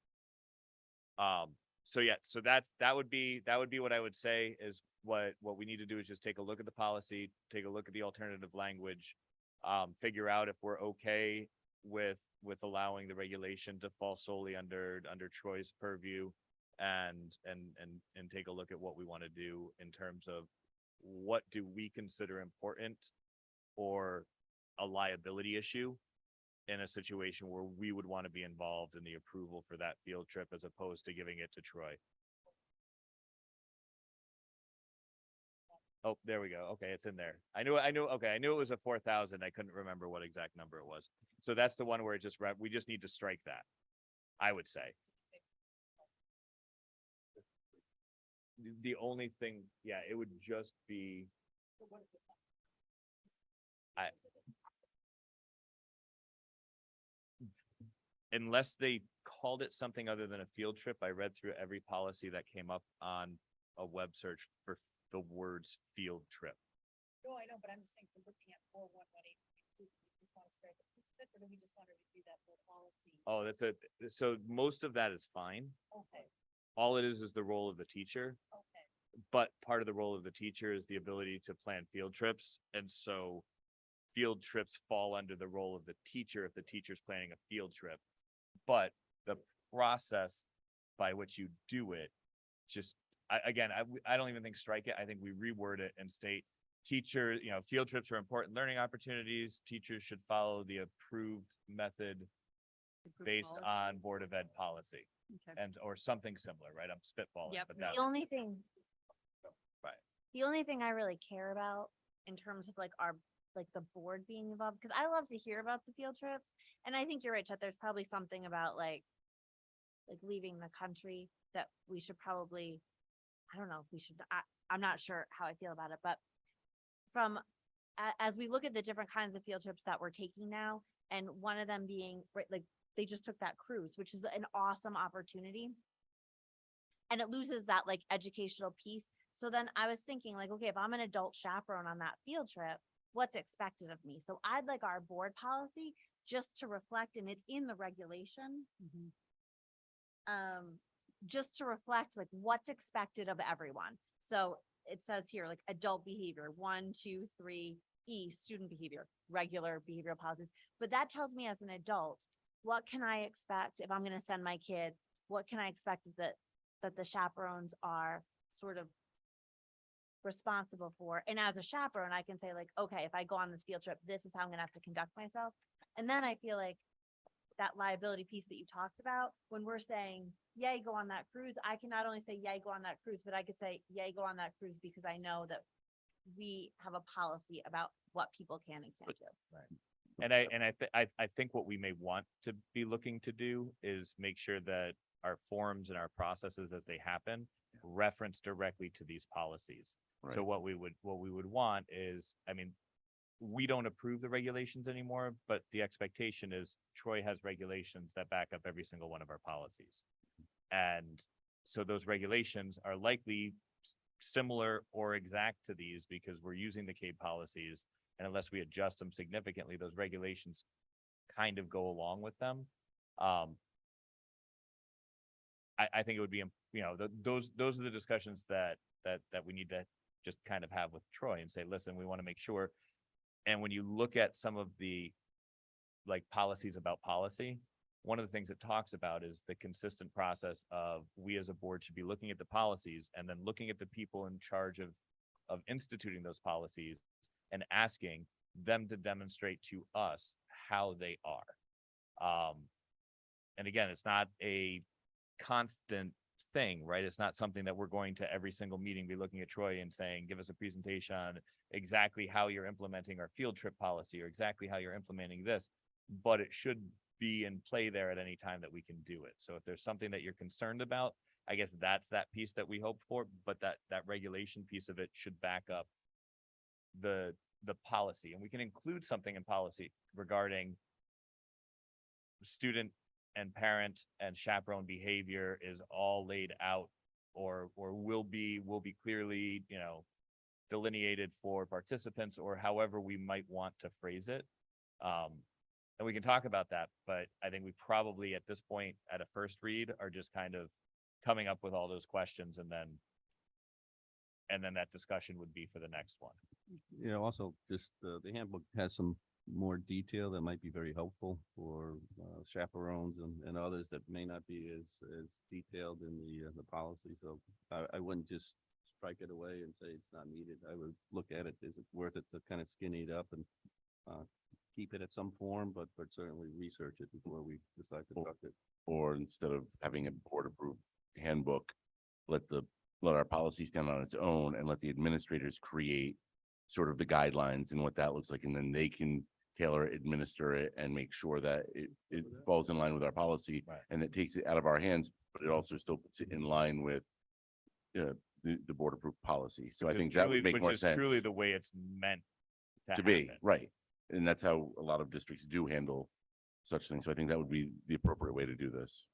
So yeah, so that would be what I would say is what we need to do is just take a look at the policy, take a look at the alternative language, figure out if we're okay with allowing the regulation to fall solely under Troy's purview, and take a look at what we want to do in terms of what do we consider important or a liability issue in a situation where we would want to be involved in the approval for that field trip as opposed to giving it to Troy. Oh, there we go. Okay, it's in there. I knew, okay, I knew it was a 4,000. I couldn't remember what exact number it was. So that's the one where it just, we just need to strike that, I would say. The only thing, yeah, it would just be. Unless they called it something other than a field trip, I read through every policy that came up on a web search for the words field trip.
No, I know, but I'm just saying, we're looking at 41182, we just want to strike a piece of it, or do we just want to review that whole policy?
Oh, that's it. So most of that is fine.
Okay,
All it is the role of the teacher,
okay.
but part of the role of the teacher is the ability to plan field trips. And so field trips fall under the role of the teacher if the teacher's planning a field trip. But the process by which you do it, just, I don't even think strike it. I think we reword it and state teacher, field trips are important learning opportunities. Teachers should follow the approved method
Approved
based
policy.
on Board of Ed policy
Okay.
and, or something similar, right? I'm spitballing,
Yep.
but that,
The only thing.
Right.
The only thing I really care about in terms of like the board being involved, because I love to hear about the field trips. And I think you're right, Chet, there's probably something about like leaving the country that we should probably, I don't know if we should, I'm not sure how I feel about it, but as we look at the different kinds of field trips that we're taking now, and one of them being, right, like they just took that cruise, which is an awesome opportunity. And it loses that like educational piece. So then I was thinking like, okay, if I'm an adult chaperone on that field trip, what's expected of me? So I'd like our board policy just to reflect, and it's in the regulation, just to reflect like what's expected of everyone. So it says here, like adult behavior, 1, 2, 3, student behavior, regular behavioral policies. But that tells me as an adult, what can I expect if I'm going to send my kid? What can I expect that the chaperones are sort of responsible for? And as a chaperone, I can say like, okay, if I go on this field trip, this is how I'm gonna have to conduct myself. And then I feel like that liability piece that you talked about, when we're saying, yay, go on that cruise, I can not only say, yay, go on that cruise, but I could say, yay, go on that cruise because I know that we have a policy about what people can and can't do.
and I think what we may want to be looking to do is make sure that our forms and our processes as they happen reference directly to these policies.
Right.
So what we would want is, I mean, we don't approve the regulations anymore, but the expectation is Troy has regulations that back up every single one of our policies. And so those regulations are likely similar or exact to these because we're using the CABE policies. And unless we adjust them significantly, those regulations kind of go along with them. I think it would be, those are the discussions that we need to just kind of have with Troy and say, listen, we want to make sure. And when you look at some of the like policies about policy, one of the things it talks about is the consistent process of we as a board should be looking at the policies and then looking at the people in charge of instituting those policies and asking them to demonstrate to us how they are. And again, it's not a constant thing, right? It's not something that we're going to every single meeting be looking at Troy and saying, give us a presentation on exactly how you're implementing our field trip policy or exactly how you're implementing this, but it should be in play there at any time that we can do it. So if there's something that you're concerned about, I guess that's that piece that we hope for, but that regulation piece of it should back up the policy. And we can include something in policy regarding student and parent and chaperone behavior is all laid out or will be clearly, delineated for participants or however we might want to phrase it. And we can talk about that, but I think we probably at this point at a first read are just kind of coming up with all those questions and then that discussion would be for the next one.
You know, also just, the handbook has some more detail that might be very helpful for, chaperones and others that may not be as detailed in the policy. So I wouldn't just strike it away and say it's not needed. I would look at it, is it worth it to kind of skinny it up and, keep it at some form, but certainly research it before we decide to trust it.
Or instead of having a board approved handbook, let our policy stand on its own and let the administrators create sort of the guidelines and what that looks like, and then they can tailor it, administer it, and make sure that it falls in line with our policy.
Right.
And it takes it out of our hands, but it also still puts it in line with the board approved policy. So I
Which is
think that would
truly-
make
which
more
is
sense
Truly the way it's meant
to be,
happen.
right? And that's how a lot of districts do handle such things. So I think that would be the appropriate way to do this.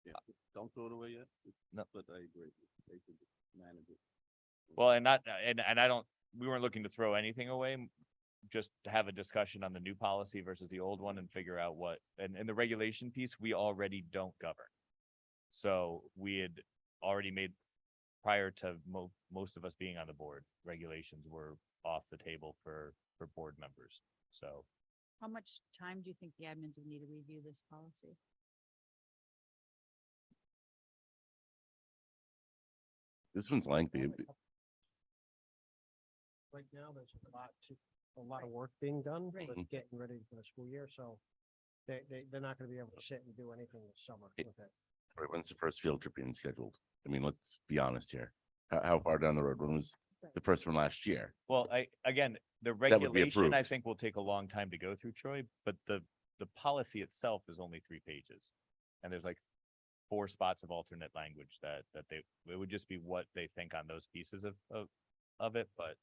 Yeah, don't throw it away yet.
No.
But I agree. They should manage it.
Well, and not, and I don't, we weren't looking to throw anything away, just to have a discussion on the new policy versus the old one and figure out what, and the regulation piece, we already don't govern. So we had already made, prior to most of us being on the board, regulations were off the table for board members. So
How much time do you think the admins would need to review this policy?
This one's lengthy.
Right now, there's a lot of work being done
Right.
with getting ready for the school year, so they're not gonna be able to sit and do anything this summer
It-
with it.
Right, when's the first field trip being scheduled? I mean, let's be honest here. How far down the road? When was the first one last year?
well, again, the
would be
regulation, I
approved.
think will take a long time to go through, Troy, but the policy itself is only 3 pages. And there's like 4 spots of alternate language that it would just be what they think on those pieces of it, but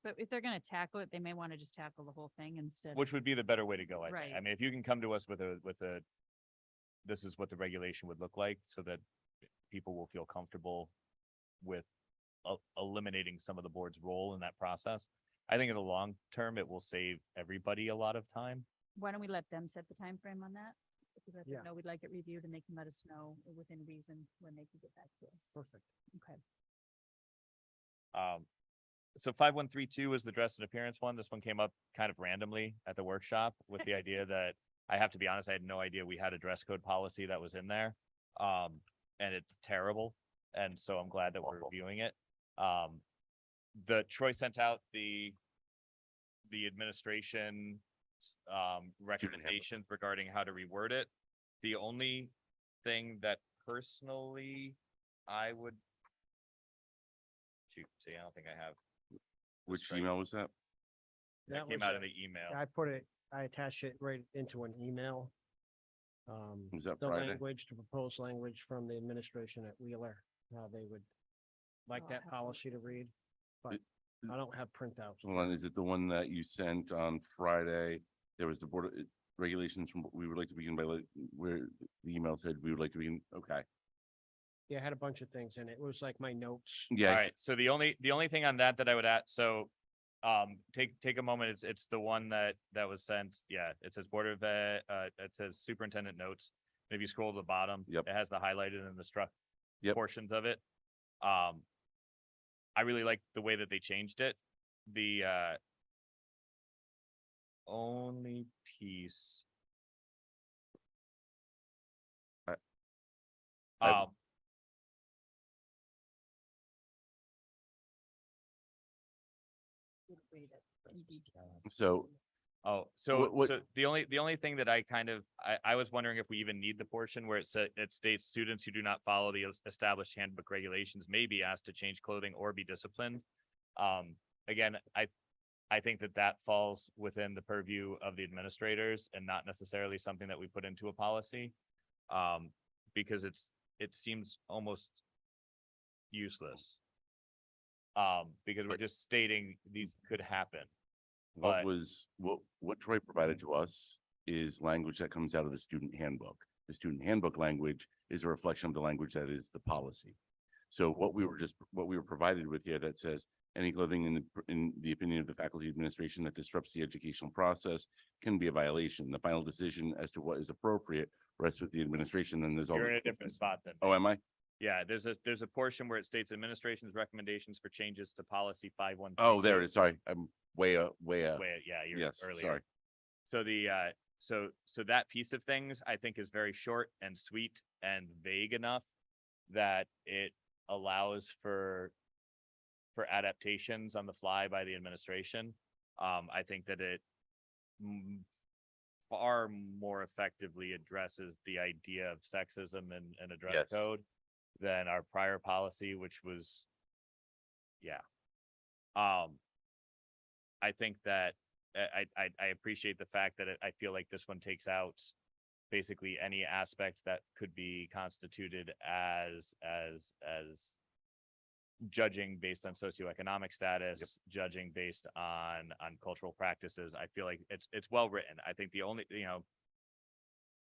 But if they're gonna tackle it, they may want to just tackle the whole thing instead.
which would be the better way to go, I think.
Right.
I mean, if you can come to us with a, this is what the regulation would look like, so that people will feel comfortable with eliminating some of the board's role in that process. I think in the long term, it will save everybody a lot of time.
Why don't we let them set the time frame on that? If we let
Yeah.
them know we'd like it reviewed and they can let us know within reason when they can get back to us.
Perfect.
Okay.
So 5132 is the dress and appearance one. This one came up kind of randomly at the workshop with the idea that, I have to be honest, I had no idea we had a dress code policy that was in there. And it's terrible. And so I'm glad that we're reviewing it. The Troy sent out the administration recommendations regarding how to reword it. The only thing that personally I would see, I don't think I have.
Which
right.
email was that?
That
That
came
was,
out in the email.
I attached it right into an email.
Was that
The
Friday?
language, the proposed language from the administration at Wheeler, how they would like
Oh, I
that
have
policy to read, but
It-
I don't have printouts.
Hold on, is it the one that you sent on Friday? There was the board regulations from, we would like to begin by, where the email said we would like to begin, okay.
Yeah, it had a bunch of things in it. It was like my notes.
Yeah,
All right, so the only thing on that I would add, so take a moment, it's the one that was sent, yeah, it says Board of Ed, it says Superintendent Notes. If you scroll to the bottom,
Yep.
it has the highlighted and the struck
Yep.
portions of it. I really like the way that they changed it. The only piece.
I-
Read it in detail.
so
Oh, so,
What-
so the only thing that I kind of, I was wondering if we even need the portion where it states students who do not follow the established handbook regulations may be asked to change clothing or be disciplined. Again, I think that falls within the purview of the administrators and not necessarily something that we put into a policy. Because it seems almost useless. Because we're
But-
just stating these could happen.
what
But-
was, what Troy provided to us is language that comes out of the student handbook. The student handbook language is a reflection of the language that is the policy. So what we were provided with here that says any clothing in the opinion of the faculty administration that disrupts the educational process can be a violation. The final decision as to what is appropriate rests with the administration. Then there's all.
You're in a different spot than.
Oh, am I?
Yeah, there's a portion where it states administration's recommendations for changes to policy 5132.
Oh, there it is. Sorry, I'm way up.
Yeah, you're
Yes,
earlier.
sorry.
So so that piece of things I think is very short and sweet and vague enough that it allows for adaptations on the fly by the administration. I think that it far more effectively addresses the idea of sexism and a dress
Yes.
code than our prior policy, which was, yeah. I think that I appreciate the fact that I feel like this one takes out basically any aspect that could be constituted as judging based on socioeconomic status, judging based on cultural practices. I feel like it's well written. I think the only,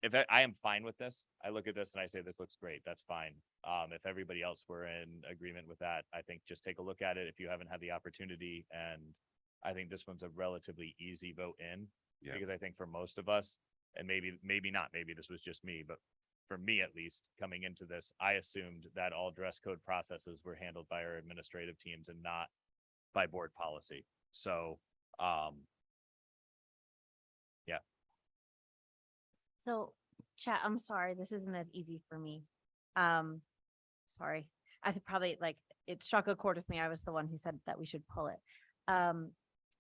if I am fine with this, I look at this and I say, this looks great. That's fine. If everybody else were in agreement with that, I think just take a look at it if you haven't had the opportunity. And I think this one's a relatively easy vote in,
Yeah.
because I think for most of us, and maybe not, maybe this was just me, but for me at least, coming into this, I assumed that all dress code processes were handled by our administrative teams and not by board policy. So, yeah.
So, chat, I'm sorry, this isn't as easy for me. Sorry. I could probably it struck a chord with me. I was the one who said that we should pull it.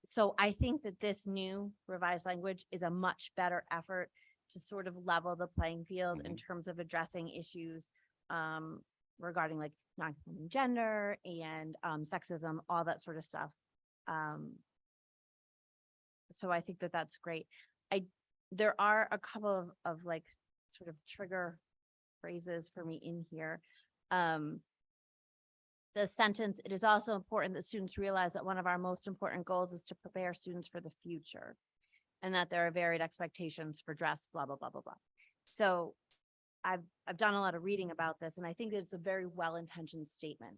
So I think that this new revised language is a much better effort to sort of level the playing field in terms of addressing issues regarding non-conforming gender and sexism, all that sort of stuff. So I think that that's great. There are a couple of sort of trigger phrases for me in here. The sentence, it is also important that students realize that one of our most important goals is to prepare students for the future and that there are varied expectations for dress, blah, blah, blah, blah, blah. So I've done a lot of reading about this and I think that it's a very well-intentioned statement.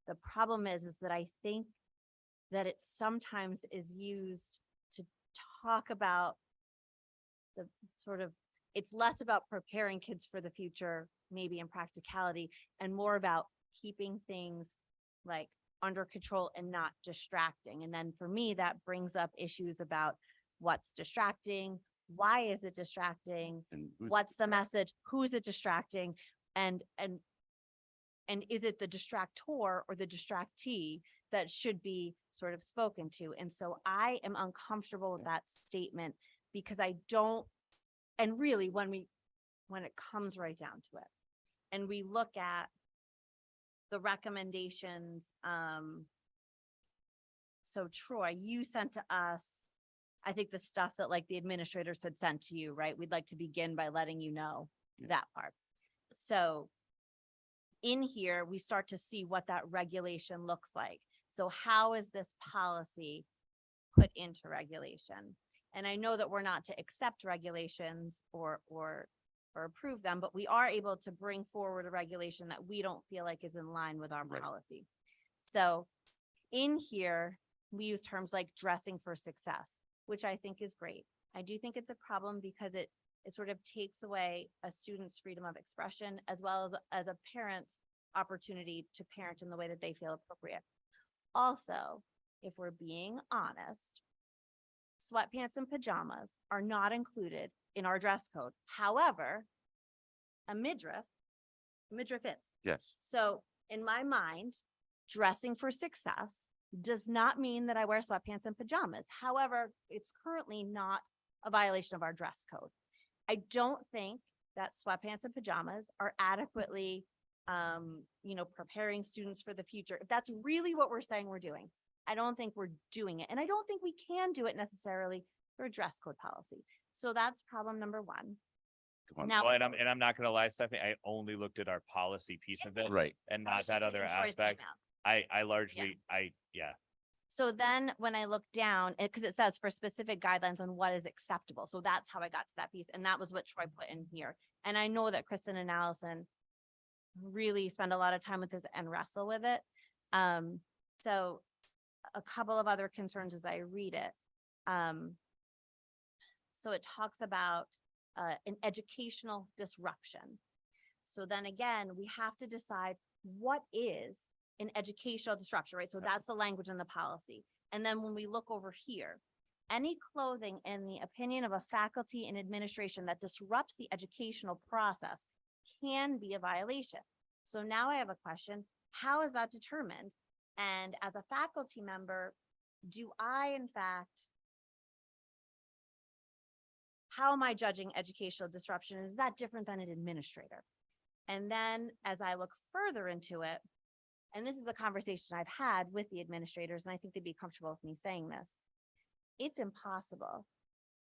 The problem is that I think that it sometimes is used to talk about the sort of, it's less about preparing kids for the future, maybe in practicality, and more about keeping things under control and not distracting. And then for me, that brings up issues about what's distracting, why is it distracting,
And
what's the message, who is it distracting, and is it the distractor or the distractee that should be sort of spoken to? And so I am uncomfortable with that statement because I don't, and really when it comes right down to it, and we look at the recommendations, so Troy, you sent to us, I think the stuff that the administrators had sent to you, right? We'd like to begin by letting you know that part. So in here, we start to see what that regulation looks like. So how is this policy put into regulation? And I know that we're not to accept regulations or approve them, but we are able to bring forward a regulation that we don't feel like is in line with our
Right.
policy. So in here, we use terms like dressing for success, which I think is great. I do think it's a problem because it sort of takes away a student's freedom of expression as well as a parent's opportunity to parent in the way that they feel appropriate. Also, if we're being honest, sweatpants and pajamas are not included in our dress code. However, a midriff is.
yes,
So in my mind, dressing for success does not mean that I wear sweatpants and pajamas. However, it's currently not a violation of our dress code. I don't think that sweatpants and pajamas are adequately, preparing students for the future. If that's really what we're saying we're doing, I don't think we're doing it. And I don't think we can do it necessarily for a dress code policy. So that's problem number one.
come on.
Now,
Well, and I'm not gonna lie, Stephanie, I only looked at our policy piece of it
Right,
and not that other
Troy's
aspect.
email.
I largely, yeah.
So then when I look down, because it says for specific guidelines on what is acceptable. So that's how I got to that piece. And that was what Troy put in here. And I know that Kristen and Allison really spend a lot of time with this and wrestle with it. So a couple of other concerns as I read it. So it talks about an educational disruption. So then again, we have to decide what is an educational disruption, right? So that's the language in the policy. And then when we look over here, any clothing in the opinion of a faculty and administration that disrupts the educational process can be a violation. So now I have a question, how is that determined? And as a faculty member, do I in fact, how am I judging educational disruption? Is that different than an administrator? And then as I look further into it, and this is a conversation I've had with the administrators, and I think they'd be comfortable with me saying this, it's impossible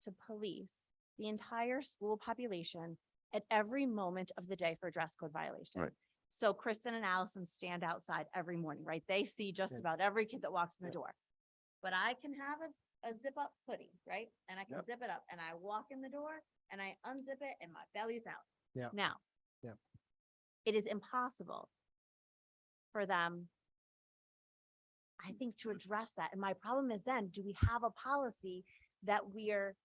to police the entire school population at every moment of the day for a dress code violation.
Right.
So Kristen and Allison stand outside every morning, right? They see just
Yeah.
about every kid that walks in the
Yeah.
door. But I can have a zip up hoodie, right? And I can
Yep.
zip it up and I walk in the door and I unzip it and my belly's out.
Yeah.
Now.
Yep.
It is impossible for them, I think, to address that. And my problem is then, do we have a policy that we're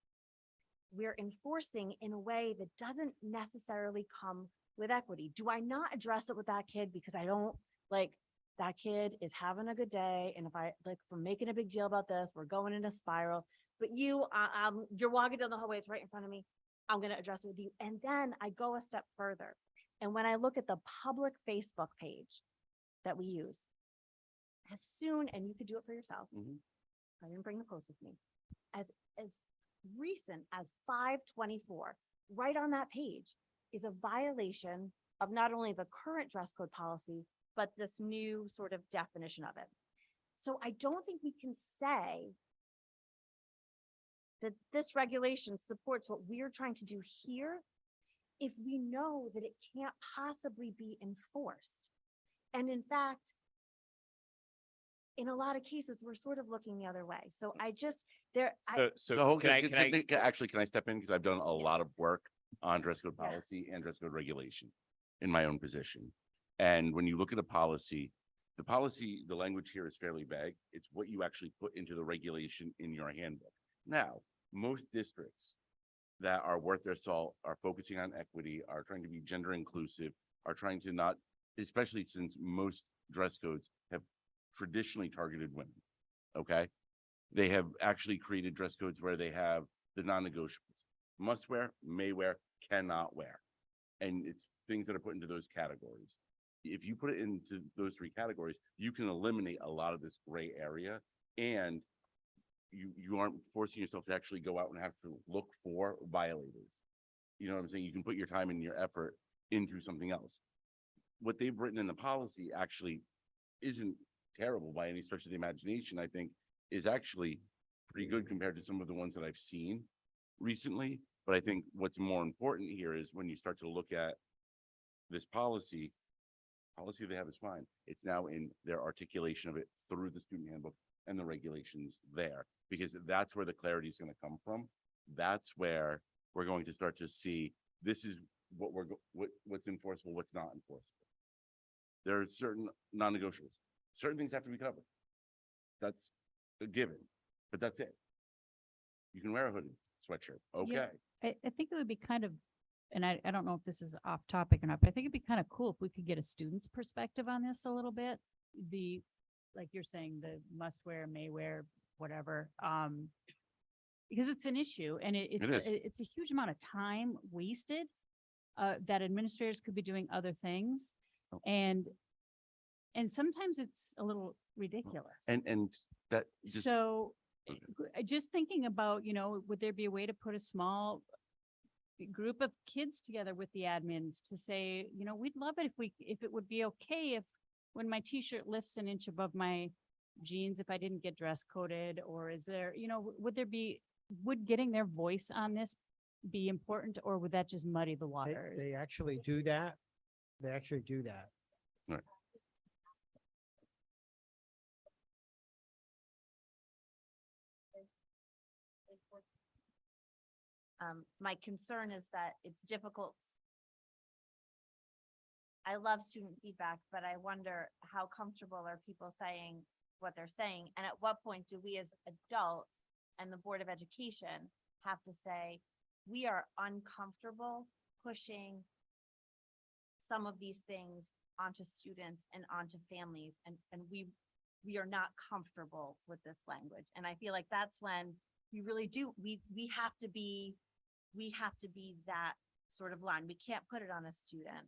enforcing in a way that doesn't necessarily come with equity? Do I not address it with that kid because I don't like that kid is having a good day? And if we're making a big deal about this, we're going in a spiral, but you're walking down the hallway, it's right in front of me. I'm going to address it with you. And then I go a step further. And when I look at the public Facebook page that we use, as soon, and you could do it for yourself.
Mhm.
I didn't bring the post with me. As recent as 5/24, right on that page is a violation of not only the current dress code policy, but this new sort of definition of it. So I don't think we can say that this regulation supports what we're trying to do here if we know that it can't possibly be enforced. And in fact, in a lot of cases, we're sort of looking the other way. So I just,
So
So,
can I,
actually, can I step in? Because I've done a lot of work on dress code
Yeah.
policy and dress code regulation in my own position. And when you look at a policy, the language here is fairly vague. It's what you actually put into the regulation in your handbook. Now, most districts that are worth their salt are focusing on equity, are trying to be gender inclusive, are trying to not, especially since most dress codes have traditionally targeted women. Okay? They have actually created dress codes where they have the non-negotiables. Must wear, may wear, cannot wear. And it's things that are put into those categories. If you put it into those three categories, you can eliminate a lot of this gray area, and you aren't forcing yourself to actually go out and have to look for violators. You know what I'm saying? You can put your time and your effort into something else. What they've written in the policy actually isn't terrible by any stretch of the imagination. I think is actually pretty good compared to some of the ones that I've seen recently. But I think what's more important here is when you start to look at this policy they have is fine. It's now in their articulation of it through the student handbook and the regulations there, because that's where the clarity is going to come from. That's where we're going to start to see this is what what's enforceable, what's not enforceable. There are certain non-negotiables. Certain things have to be covered. That's a given, but that's it. You can wear a hoodie, sweatshirt. Okay.
I think it would be kind of, and I don't know if this is off topic or not, but I think it'd be kind of cool if we could get a student's perspective on this a little bit. Like you're saying, the must wear, may wear, whatever. Because it's an issue and
is.
it's a huge amount of time wasted that administrators could be doing other things.
Oh.
And sometimes it's a little ridiculous.
And that just,
So
Okay.
just thinking about, would there be a way to put a small group of kids together with the admins to say, we'd love it if it would be okay if when my t-shirt lifts an inch above my jeans, if I didn't get dress coded, or is there, would getting their voice on this be important, or would that just muddy the waters?
They actually do that. They actually do that.
Right.
My concern is that it's difficult. I love student feedback, but I wonder how comfortable are people saying what they're saying? And at what point do we as adults and the Board of Education have to say, we are uncomfortable pushing some of these things onto students and onto families, and we are not comfortable with this language. And I feel like that's when we really do, we have to be that sort of line. We can't put it on a student.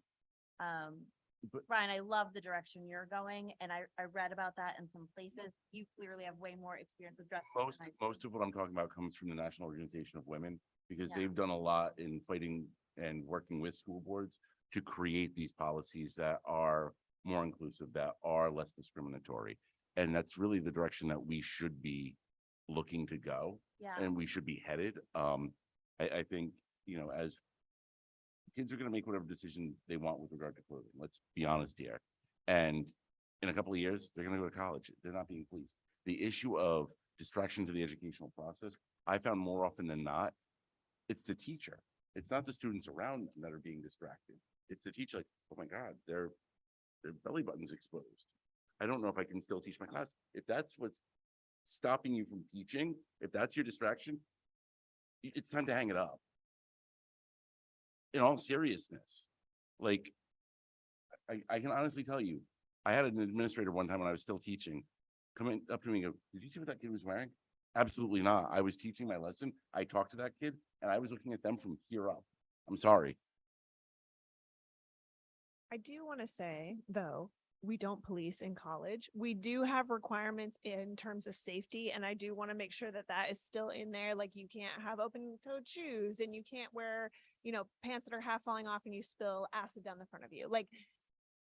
But-
Brian, I love the direction you're going, and I read about that in some places. You clearly have way more experience with dress. code than I do.
Most of what I'm talking about comes from the National Organization of Women, because
Yeah.
they've done a lot in fighting and working with school boards to create these policies that are more inclusive, that are less discriminatory. And that's really the direction that we should be looking to go,
Yeah,
and we should be headed. I think, as kids are gonna make whatever decision they want with regard to clothing, let's be honest here. And in a couple of years, they're gonna go to college. They're not being policed. The issue of distraction to the educational process, I found more often than not, it's the teacher. It's not the students around them that are being distracted. It's the teacher, like, oh my God, their belly button's exposed. I don't know if I can still teach my class. If that's what's stopping you from teaching, if that's your distraction, it's time to hang it up. In all seriousness, like, I can honestly tell you, I had an administrator one time when I was still teaching, coming up to me and go, did you see what that kid was wearing? Absolutely not. I was teaching my lesson. I talked to that kid and I was looking at them from here up. I'm sorry.
I do want to say, though, we don't police in college. We do have requirements in terms of safety, and I do want to make sure that that is still in there. Like, you can't have open-toed shoes, and you can't wear, pants that are half falling off and you spill acid down the front of you. Like,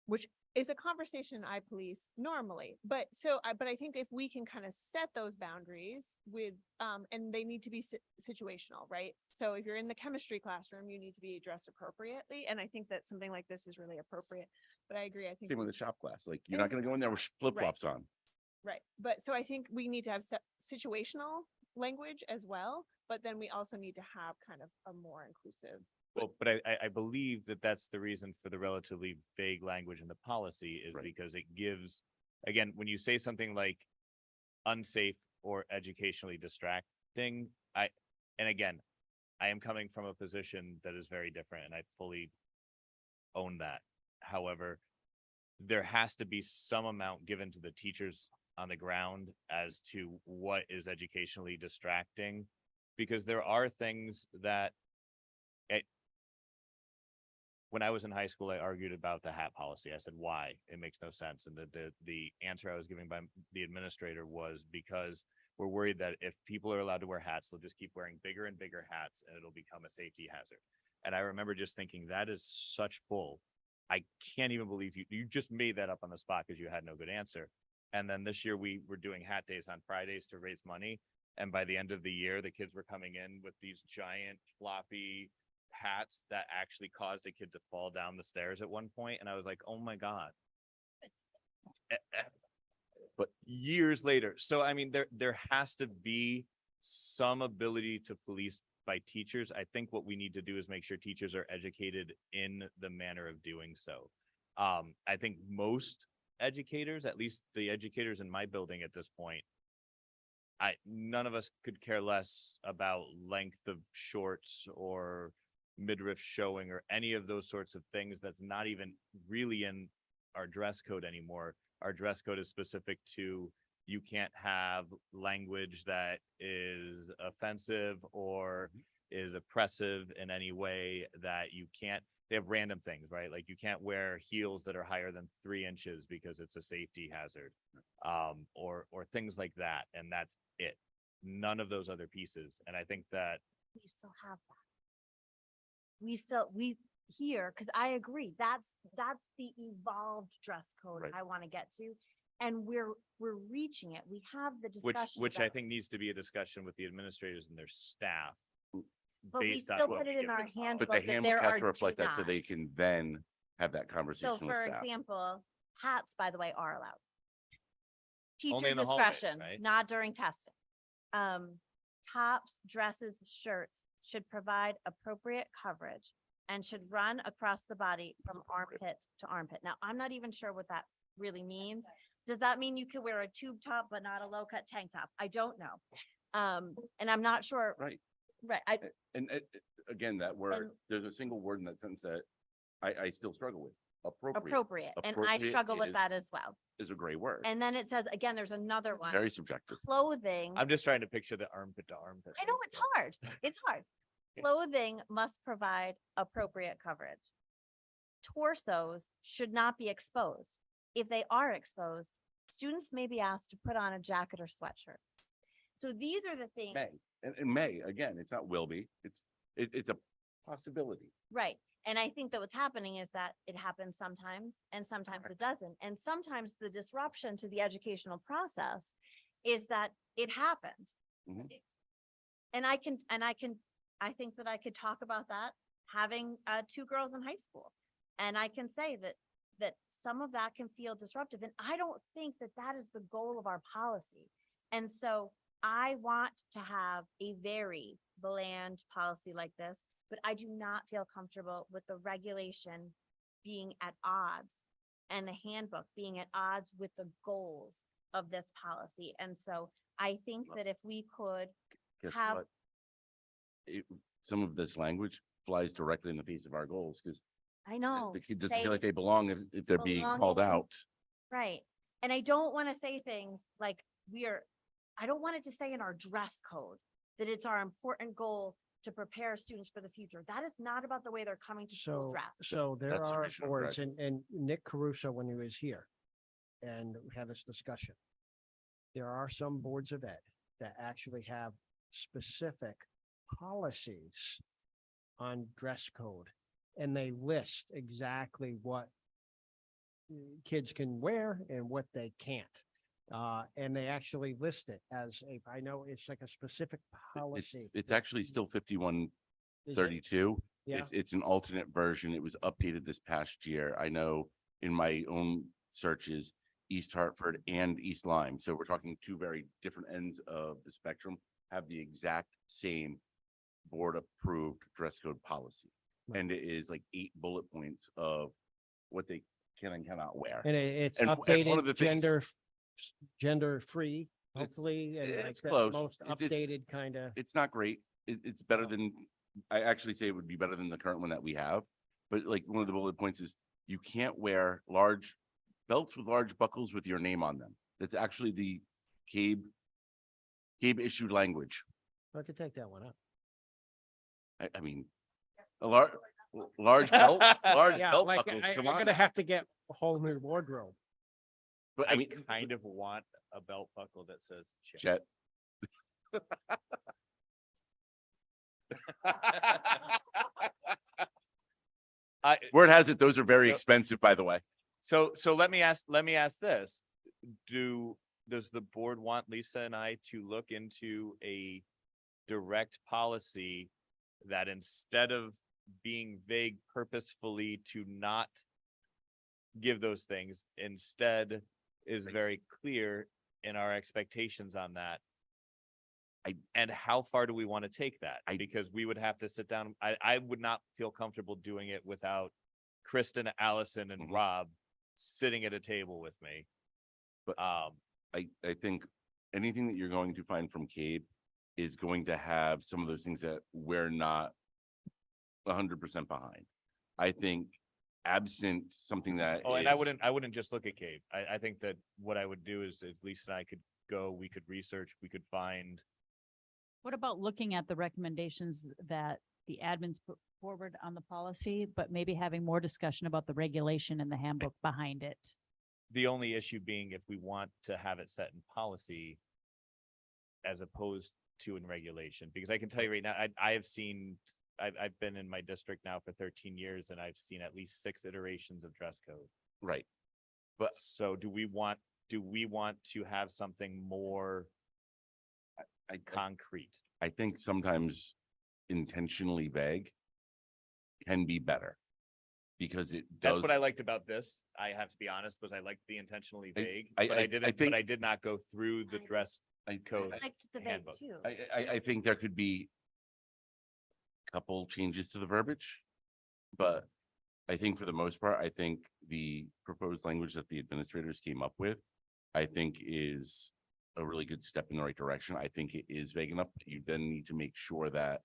which is a conversation I police normally. But I think if we can kind of set those boundaries with, and they need to be situational, right? So if you're in the chemistry classroom, you need to be dressed appropriately. And I think that something like this is really appropriate. But I agree. I think.
Same with the shop class. Like, you're not gonna go in there with flip-flops on.
Right. But so I think we need to have situational language as well, but then we also need to have kind of a more inclusive.
Well, but I believe that that's the reason for the relatively vague language in the policy is
Right.
because it gives, again, when you say something like unsafe or educationally distracting, and again, I am coming from a position that is very different and I fully own that. However, there has to be some amount given to the teachers on the ground as to what is educationally distracting, because there are things that when I was in high school, I argued about the hat policy. I said, why? It makes no sense. And the answer I was giving by the administrator was because we're worried that if people are allowed to wear hats, they'll just keep wearing bigger and bigger hats and it'll become a safety hazard. And I remember just thinking, that is such bull. I can't even believe you just made that up on the spot because you had no good answer. And then this year we were doing hat days on Fridays to raise money. And by the end of the year, the kids were coming in with these giant floppy hats that actually caused a kid to fall down the stairs at one point. And I was like, oh my God. But years later. So, I mean, there has to be some ability to police by teachers. I think what we need to do is make sure teachers are educated in the manner of doing so. I think most educators, at least the educators in my building at this point, none of us could care less about length of shorts or midriff showing or any of those sorts of things. That's not even really in our dress code anymore. Our dress code is specific to, you can't have language that is offensive or is oppressive in any way, that you can't, they have random things, right? Like you can't wear heels that are higher than 3 inches because it's a safety hazard, or things like that. And that's it. None of those other pieces. And I think that
we still have that. We here, because I agree, that's the evolved dress code
Right.
I want to get to. And we're reaching it. We have the discussion.
which I
about-
think needs to be a discussion with the administrators and their staff.
But we
based on
still
what
put
we
it in
give
our
them policy.
handbook
But the
that
handbook
there
has
are
to reflect
do
that so they
nots.
can then have that
So
conversation with
for
staff.
example, hats, by the way, are allowed.
Only
Teacher
in the hallways,
discretion,
right?
not during testing. Tops, dresses, shirts should provide appropriate coverage and should run across the body from armpit to armpit. Now, I'm not even sure what that really means. Does that mean you could wear a tube top but not a low-cut tank top? I don't know. And I'm not sure.
Right.
Right,
And again, that word,
And-
there's a single word in that sentence that I still struggle with.
appropriate. And I
Appropriate
struggle with
is-
that as well.
Is a gray word.
And then it says, again, there's another
It's
one,
very subjective.
clothing.
I'm just trying to picture the armpit to armpit.
I know it's hard. It's hard. Clothing must provide appropriate coverage. Torsos should not be exposed. If they are exposed, students may be asked to put on a jacket or sweatshirt. So these are the things.
May, and may, again, it's not will be, it's a possibility.
Right. And I think that what's happening is that it happens sometimes and sometimes it doesn't. And sometimes the disruption to the educational process is that it happened.
Mhm.
And I think that I could talk about that having two girls in high school. And I can say that some of that can feel disruptive. And I don't think that that is the goal of our policy. And so I want to have a very bland policy like this, but I do not feel comfortable with the regulation being at odds and the handbook being at odds with the goals of this policy. And so I think that if we could
Guess
have,
what? Some of this language flies directly in the face of our goals, because
I know.
the kid doesn't
say-
feel like they belong if they're being called
belonging.
out.
Right. And I don't want to say things like I don't want it to say in our dress code that it's our important goal to prepare students for the future. That is not about the way they're coming to school
So,
dressed.
so there
That's
are
traditional,
boards
correct.
and Nick Caruso, when he was here, and we had this discussion. There are some boards of ed that actually have specific policies on dress code. And they list exactly what kids can wear and what they can't. And they actually list it as I know it's like a specific policy.
It's actually still 5132.
Is it? Yeah.
It's an alternate version. It was updated this past year. I know in my own searches, East Hartford and East Lyme. So we're talking two very different ends of the spectrum, have the exact same board approved dress code policy.
Right.
And it is like 8 bullet points of what they can and cannot wear.
And it's
And one of the
updated,
things-
gender free,
It's-
hopefully, and like
it's
the
close.
most
It's-
updated kind of.
It's not great. It's better than, I actually say it would be better than the current one that we have. But like one of the bullet points is you can't wear large belts with large buckles with your name on them. That's actually the CABE issued language.
I could take that one up.
I mean, a large belt, large
Yeah,
belt
like
buckles,
I'm
come on.
gonna have to get a whole new wardrobe.
But
I
I mean,
kind of want a belt buckle that says Chet.
Chet, word has it, those are very
So-
expensive, by the way.
So let me ask this. Does the board want Lisa and I to look into a direct policy that instead of being vague purposefully to not give those things, instead is very clear in our expectations on that? And how far do we want to take that? Because we would have to sit down. I would not feel comfortable doing it without Kristen, Allison, and
Mhm.
Rob sitting at a table with me.
But- I think anything that you're going to find from CABE is going to have some of those things that we're not 100% behind. I think absent something that
Oh, and
is-
I wouldn't just look at Cape. I think that what I would do is at least I could go, we could research, we could find.
What about looking at the recommendations that the admins put forward on the policy, but maybe having more discussion about the regulation and the handbook behind it?
The only issue being if we want to have it set in policy as opposed to in regulation, because I can tell you right now, I have seen, I've been in my district now for 13 years and I've seen at least 6 iterations of dress code.
right.
So do we want to have something more
I
concrete?
I think sometimes intentionally vague can be better because it does.
That's what I liked about this. I have to be honest, was I liked the intentionally vague,
I-
but
I
I didn't,
think-
but I did not go through the dress code.
I liked the vague
handbook.
too.
I think there could be a couple changes to the verbiage, but I think for the most part, I think the proposed language that the administrators came up with, I think is a really good step in the right direction. I think it is vague enough, but you then need to make sure that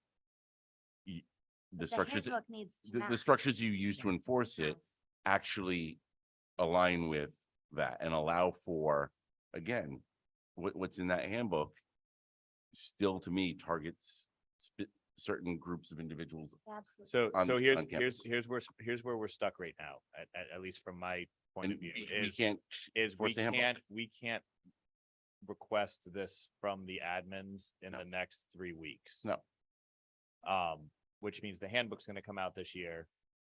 The
structures,
handbook needs to
the
match.
structures you use to enforce it actually align with that and allow for, again, what's in that handbook still to me targets certain groups of individuals.
Absolutely.
So,
on-
so
on
here's
campus.
here's where we're stuck right now, at least from my point
And
of view,
we
is,
can't
is we
enforce the handbook.
can't request this from the admins in the next 3 weeks.
No.
Which means the handbook's gonna come out this year.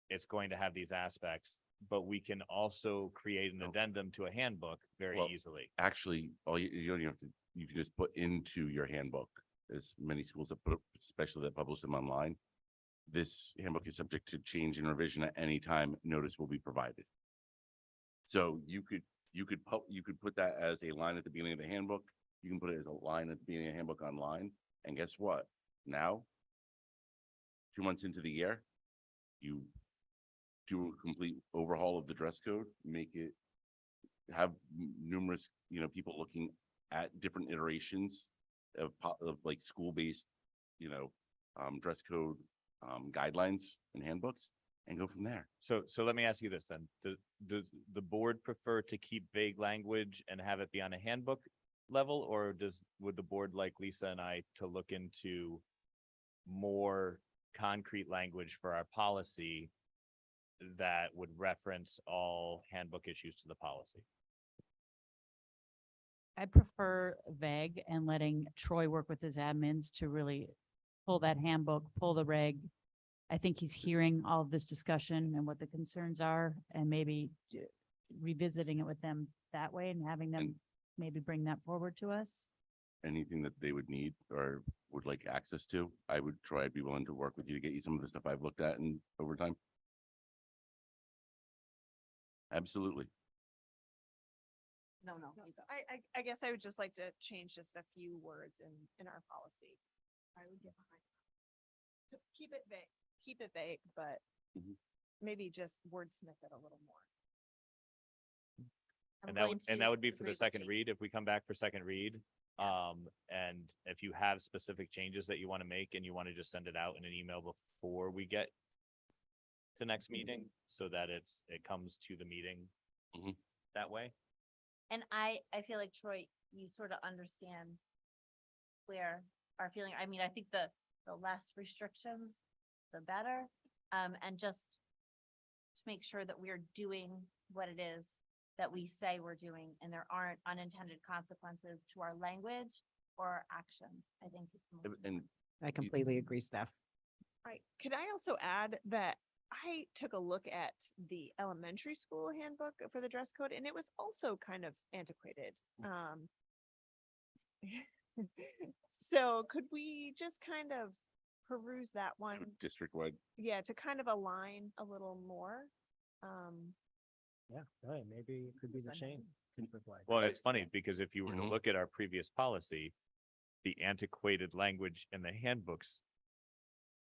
It's going to have these aspects, but we can also create an
No.
addendum to a handbook very
Well,
easily.
Actually, you don't even have to, you can just put into your handbook, as many schools have put, especially that publish them online. This handbook is subject to change and revision at any time. Notice will be provided. So you could put that as a line at the beginning of the handbook. You can put it as a line at the beginning of the handbook online. And guess what? Now, 2 months into the year, you do a complete overhaul of the dress code, make it have numerous, people looking at different iterations of like school-based, dress code, guidelines and handbooks and go from there.
So let me ask you this then. Does the board prefer to keep vague language and have it be on a handbook level? Or would the board like Lisa and I to look into more concrete language for our policy that would reference all handbook issues to the policy?
I prefer vague and letting Troy work with his admins to really pull that handbook, pull the reg. I think he's hearing all of this discussion and what the concerns are and maybe revisiting it with them that way and having them
And-
maybe bring that forward to us.
Anything that they would need or would like access to, I'd be willing to work with you to get you some of the stuff I've looked at in over time. Absolutely.
No.
I guess I would just like to change just a few words in our policy. I would get behind. To keep it vague, but
Mhm.
maybe just wordsmith it a little more.
I'm
And
going
that
to
would be for
agree
the
with
second
you.
read, if we come back for second read. And if you have specific changes that you want to make and you want to just send it out in an email before we get to next meeting, so that it comes to the meeting
Mhm.
that way.
And I feel like Troy, you sort of understand where our feeling, I mean, I think the less restrictions, the better. And just to make sure that we're doing what it is that we say we're doing and there aren't unintended consequences to our language or our actions, I think. It's most
And
I completely agree, Steph.
Right. Could I also add that I took a look at the elementary school handbook for the dress code and it was also kind of antiquated. So could we just kind of peruse that one?
district-wide,
Yeah, to kind of align a little more.
Yeah, right, maybe it could be the same.
Well, it's funny because if you were to
Mhm.
look at our previous policy, the antiquated language in the handbooks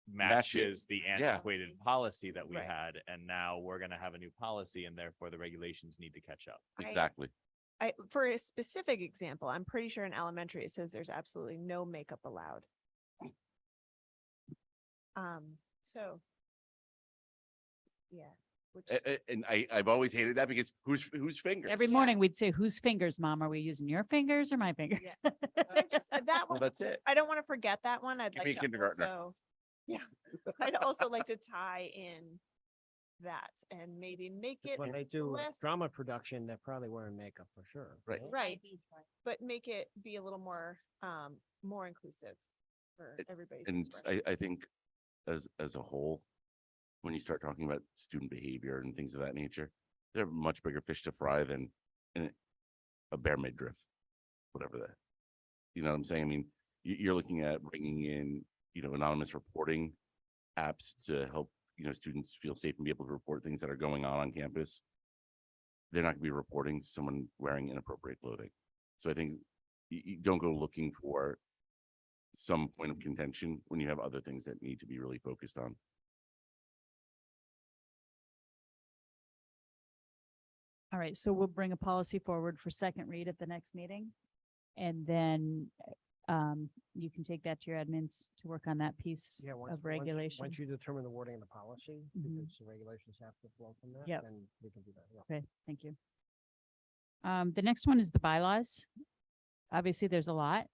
Match it.
matches the antiquated policy that we
Right.
had, and now we're gonna have a new policy and therefore the regulations need to catch up.
exactly.
For a specific example, I'm pretty sure in elementary it says there's absolutely no makeup allowed. So. Yeah. Which,
And I've always hated that because whose fingers?
Every morning we'd say, whose fingers, Mom? Are we using your fingers or my fingers?
so I just, that
Well,
one,
that's it.
I don't want to forget that one. I'd
Give me
like
a
to
kindergartner.
also, yeah, I'd also like to tie in that and maybe make it
When they do
less,
drama production, they're probably wearing makeup for sure.
Right.
right,
Maybe, Troy.
but make it be a little more, more inclusive for everybody. to
And
express.
I think as a whole, when you start talking about student behavior and things of that nature, there are much bigger fish to fry than a bear midriff, whatever that. You know what I'm saying? I mean, you're looking at bringing in, anonymous reporting apps to help, students feel safe and be able to report things that are going on campus. They're not gonna be reporting someone wearing inappropriate clothing. So I think you don't go looking for some point of contention when you have other things that need to be really focused on.
All right, so we'll bring a policy forward for second read at the next meeting. And then you can take that to your admins to work on that piece
Yeah,
of regulation.
Once you determine the wording of the policy,
Mhm.
because the regulations have to flow from that,
Yep.
then we can do that. Yeah.
Okay, thank you. The next one is the bylaws. Obviously, there's a lot.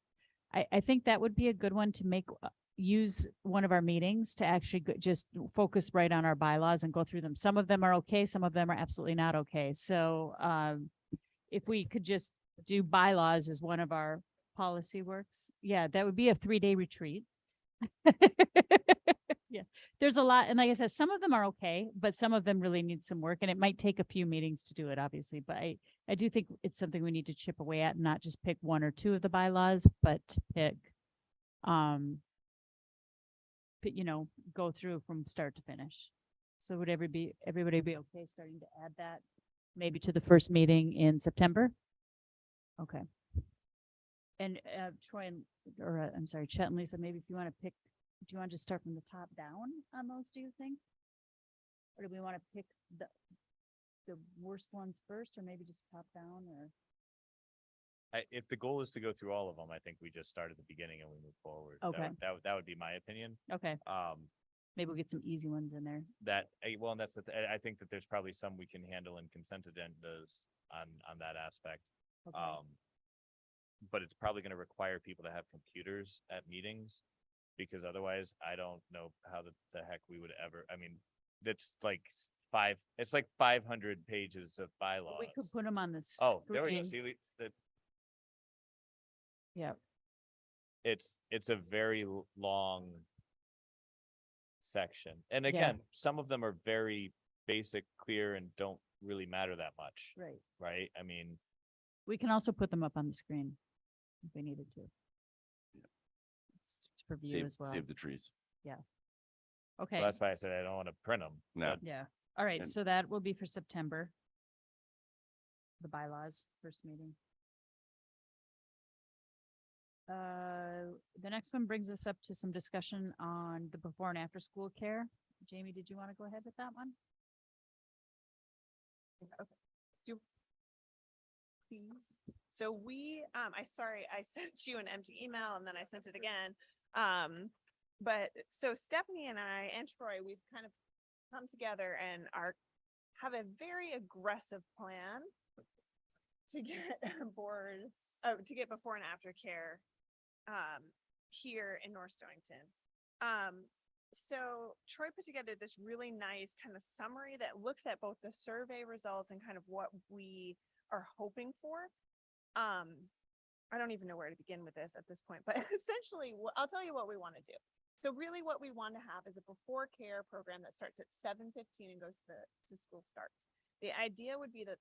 I think that would be a good one to make, use one of our meetings to actually just focus right on our bylaws and go through them. Some of them are okay, some of them are absolutely not okay. So, if we could just do bylaws as one of our policy works, yeah, that would be a 3-day retreat. Yeah, there's a lot. And like I said, some of them are okay, but some of them really need some work and it might take a few meetings to do it, obviously. But I do think it's something we need to chip away at and not just pick 1 or 2 of the bylaws, but to pick, go through from start to finish. So would everybody be okay starting to add that maybe to the first meeting in September? Okay. And Troy I'm sorry, Chet and Lisa, maybe if you want to pick, do you want to just start from the top down on those, do you think? Or do we want to pick the worst ones first, or maybe just top down, or?
If the goal is to go through all of them, I think we just start at the beginning and we move forward.
Okay.
That would be my opinion.
Okay, maybe we'll get some easy ones in there.
Well, and that's I think that there's probably some we can handle in consent agendas on that aspect.
Okay.
But it's probably going to require people to have computers at meetings, because otherwise I don't know how the heck we would ever, I mean, it's like 500 pages of bylaws.
We could put them on the
Oh, there we go.
screen.
See,
Yeah,
it's a very long section. And
Yeah.
again, some of them are very basic, clear, and don't really matter that much,
right.
right? I mean,
We can also put them up on the screen if we needed to. It's for view as well.
Save the trees.
Okay,
that's why I said I don't want to print them.
No.
yeah. All right,
And-
so that will be for September. The bylaws, first meeting. The next one brings us up to some discussion on the before and after school care. Jamie, did you want to go ahead with that one?
Please. So we, I sent you an empty email and then I sent it again. But so Stephanie and I and Troy, we've kind of come together and have a very aggressive plan to get to get before and after care here in North Stonington. So Troy put together this really nice kind of summary that looks at both the survey results and kind of what we are hoping for. I don't even know where to begin with this at this point, but essentially, I'll tell you what we want to do. So really what we want to have is a before care program that starts at 7:15 and goes to school starts. The idea would be that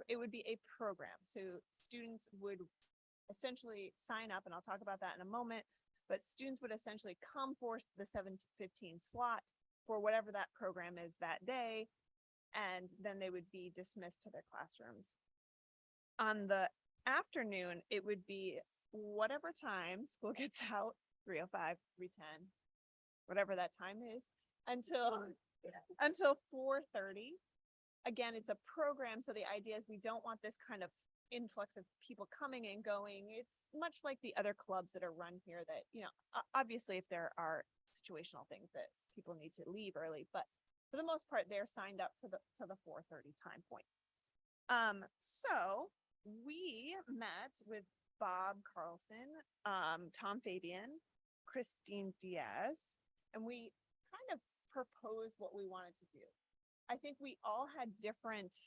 it would be a program. So students would essentially sign up, and I'll talk about that in a moment, but students would essentially come for the 7:15 slot for whatever that program is that day, and then they would be dismissed to their classrooms. On the afternoon, it would be whatever time school gets out, 3:05, 3:10, whatever that time is, until 4:30. Again, it's a program, so the idea is we don't want this kind of influx of people coming and going. It's much like the other clubs that are run here that, obviously if there are situational things that people need to leave early, but for the most part, they're signed up to the 4:30 time point. So we met with Bob Carlson, Tom Fabian, Christine Diaz, and we kind of proposed what we wanted to do. I think we all had different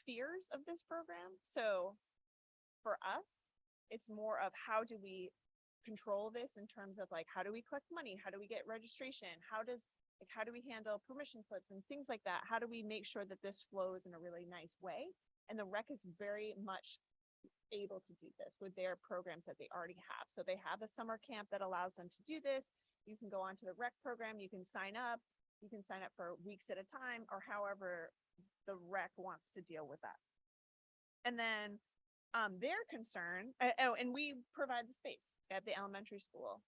fears of this program. So for us, it's more of how do we control this in terms of like, how do we collect money? How do we get registration? How do we handle permission slips and things like that? How do we make sure that this flows in a really nice way? And the rec is very much able to do this with their programs that they already have. So they have a summer camp that allows them to do this. You can go onto the rec program, you can sign up for weeks at a time, or however the rec wants to deal with that. And then their concern, and we provide the space at the elementary school,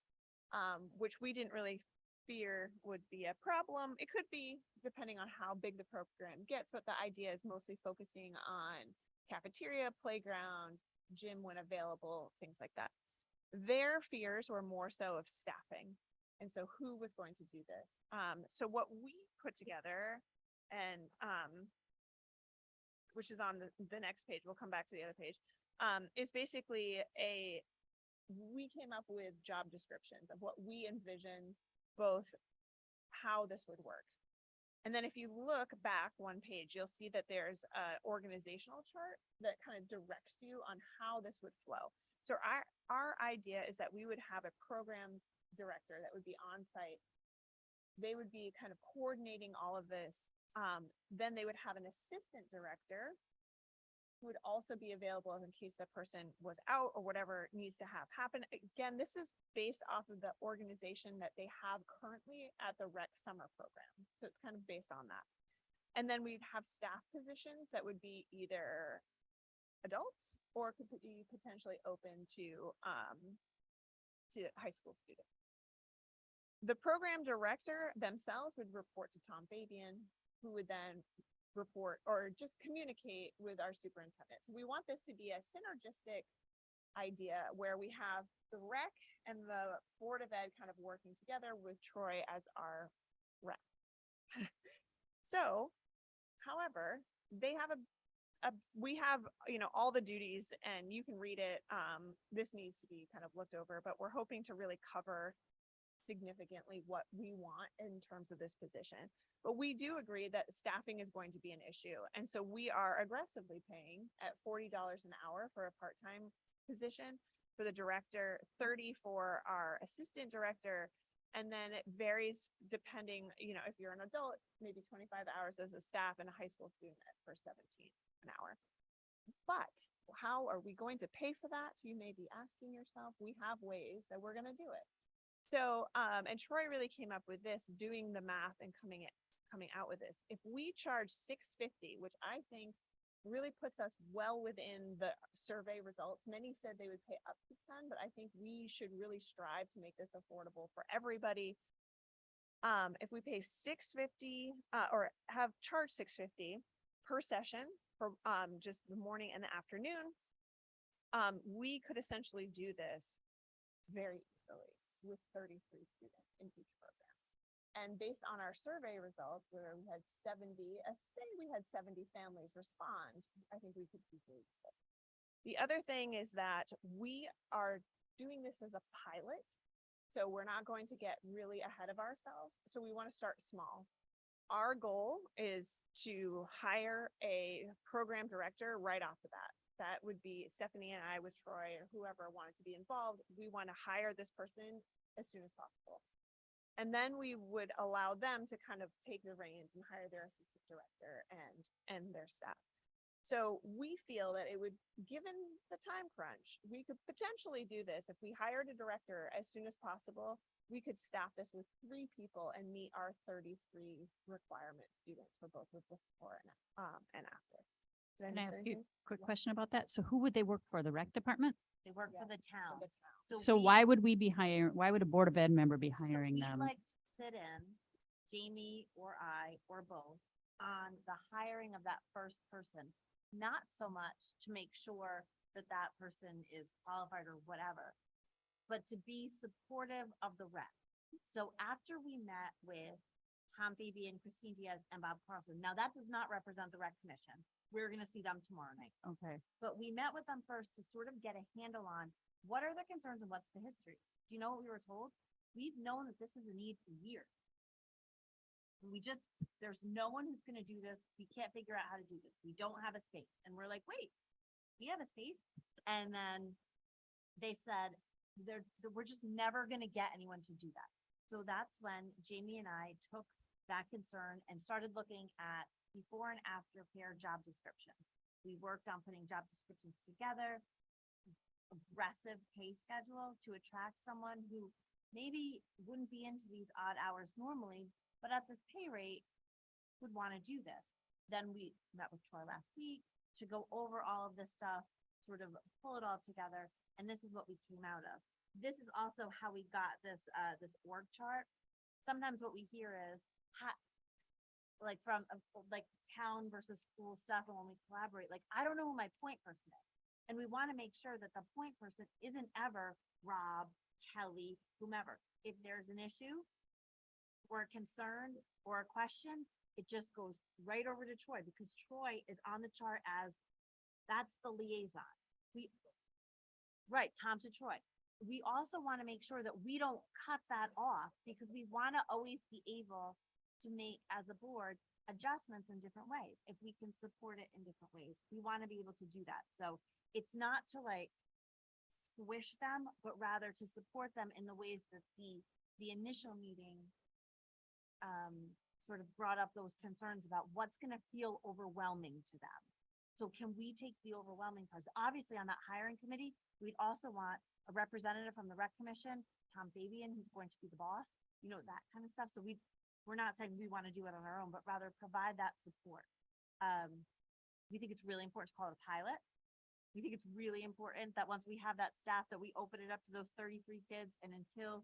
which we didn't really fear would be a problem. It could be, depending on how big the program gets, but the idea is mostly focusing on cafeteria, playground, gym when available, things like that. Their fears were more so of staffing. And so who was going to do this? So what we put together and, which is on the next page, we'll come back to the other page, is basically we came up with job descriptions of what we envision both how this would work. And then if you look back one page, you'll see that there's a organizational chart that kind of directs you on how this would flow. So our idea is that we would have a program director that would be on site. They would be kind of coordinating all of this. Then they would have an assistant director who would also be available in case the person was out or whatever needs to have happen. Again, this is based off of the organization that they have currently at the rec summer program. So it's kind of based on that. And then we'd have staff positions that would be either adults or could be potentially open to high school students. The program director themselves would report to Tom Fabian, who would then report or just communicate with our superintendent. So we want this to be a synergistic idea where we have the rec and the Board of Ed kind of working together with Troy as our rep. So, however, they have we have, all the duties and you can read it. This needs to be kind of looked over, but we're hoping to really cover significantly what we want in terms of this position. But we do agree that staffing is going to be an issue. And so we are aggressively paying at $40 an hour for a part-time position for the director, 30 for our assistant director. And then it varies depending, if you're an adult, maybe 25 hours as a staff and a high school student for 17 an hour. But how are we going to pay for that? You may be asking yourself. We have ways that we're going to do it. So, and Troy really came up with this, doing the math and coming out with this. If we charge $650, which I think really puts us well within the survey results. Many said they would pay up to 10, but I think we should really strive to make this affordable for everybody. If we pay $650, or have charged $650 per session for just the morning and the afternoon, we could essentially do this very easily with 33 students in each program. And based on our survey results, where we had 70 families respond, I think we could easily do it. The other thing is that we are doing this as a pilot. So we're not going to get really ahead of ourselves. So we want to start small. Our goal is to hire a program director right off the bat. That would be Stephanie and I with Troy or whoever wanted to be involved. We want to hire this person as soon as possible. And then we would allow them to kind of take the reins and hire their assistant director and their staff. So we feel that it would, given the time crunch, we could potentially do this. If we hired a director as soon as possible, we could staff this with 3 people and meet our 33 requirement students for both with before and after.
Can I ask you
anything?
a quick question about that? So who would they work for? The rec department?
They work for the town.
So
we-
why would we be hiring, why would a Board of Ed member be
so
hiring
we'd
them?
like to sit in, Jamie or I, or both, on the hiring of that first person. Not so much to make sure that that person is qualified or whatever, but to be supportive of the rec. So after we met with Tom Fabian, Christine Diaz, and Bob Carlson, now that does not represent the rec commission. We're gonna see them tomorrow night.
Okay,
But we met with them first to sort of get a handle on what are the concerns and what's the history. Do you know what we were told? We've known that this is a need for years. There's no one who's gonna do this. We can't figure out how to do this. We don't have a space. And we're like, wait, we have a space? And then they said, we're just never gonna get anyone to do that. So that's when Jamie and I took that concern and started looking at before and after paired job descriptions. We worked on putting job descriptions together, aggressive pay schedule to attract someone who maybe wouldn't be into these odd hours normally, but at this pay rate would want to do this. Then we met with Troy last week to go over all of this stuff, sort of pull it all together. And this is what we came out of. This is also how we got this org chart. Sometimes what we hear is like from like town versus school stuff. And when we collaborate, like, I don't know who my point person is. And we want to make sure that the point person isn't ever Rob, Kelly, whomever. If there's an issue or a concern or a question, it just goes right over to Troy because Troy is on the chart as, that's the liaison. Right, Tom to Troy. We also want to make sure that we don't cut that off because we want to always be able to make, as a board, adjustments in different ways. If we can support it in different ways, we want to be able to do that. So it's not to like squish them, but rather to support them in the ways that the initial meeting sort of brought up those concerns about what's going to feel overwhelming to them. So can we take the overwhelming parts? Obviously, on that hiring committee, we'd also want a representative from the rec commission, Tom Fabian, who's going to be the boss, that kind of stuff. So we're not saying we want to do it on our own, but rather provide that support. We think it's really important to call it a pilot. We think it's really important that once we have that staff, that we open it up to those 33 kids, and until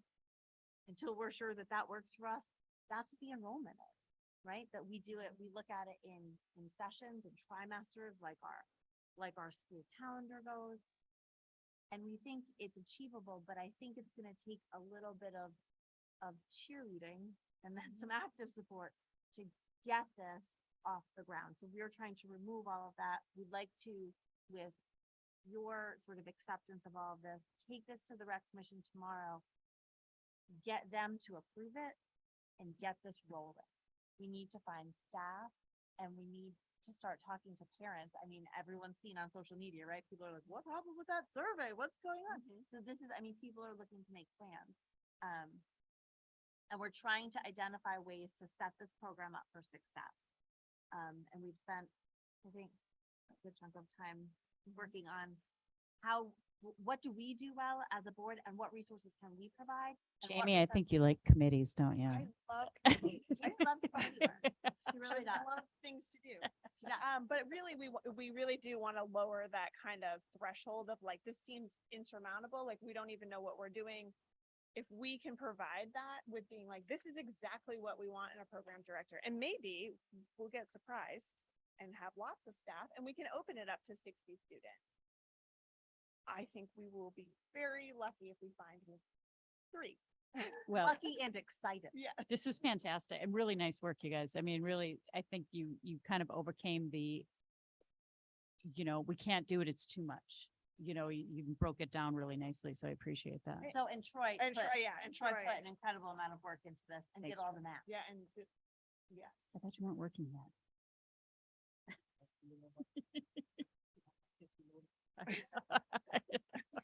we're sure that that works for us, that's what the enrollment is, right? That we do it, we look at it in sessions and trimesters, like our school calendar goes. And we think it's achievable, but I think it's gonna take a little bit of cheerleading and then some active support to get this off the ground. So we're trying to remove all of that. We'd like to, with your sort of acceptance of all of this, take this to the rec commission tomorrow, get them to approve it, and get this rolling. We need to find staff and we need to start talking to parents. I mean, everyone's seen on social media, right? People are like, what happened with that survey? What's going on? So this is, people are looking to make plans. And we're trying to identify ways to set this program up for success. And we've spent, I think, a good chunk of time working on what do we do well as a board and what resources can we provide? and what
Jamie, I
resources-
think you like committees, don't you?
I love committees.
Jamie loves committee work. She really
I
does.
love things to do.
She does.
But really, we really do want to lower that kind of threshold of like, this seems insurmountable, like we don't even know what we're doing. If we can provide that with being like, this is exactly what we want in a program director, and maybe we'll get surprised and have lots of staff and we can open it up to 60 students. I think we will be very lucky if we find 3.
Well,
Lucky and excited.
Yeah.
this is fantastic and really nice work, you guys. I mean, really, I think you kind of overcame the, we can't do it. It's too much. You broke it down really nicely. So I appreciate that.
So, and Troy,
And
put-
Troy, yeah, and
Troy
Troy.
put an incredible amount of work into this and did
Thanks,
all
Troy.
the math.
Yeah, and yes.
I thought you weren't working yet.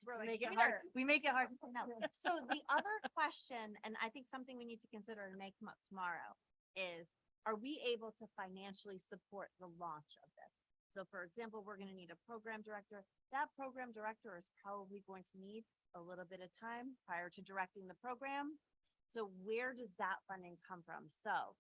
We're
We
like,
make it hard,
"Here."
we make it hard to say no. So the other question, and I think something we need to consider and may come up tomorrow, is are we able to financially support the launch of this? So for example, we're gonna need a program director. That program director is probably going to need a little bit of time prior to directing the program. So where does that funding come from? So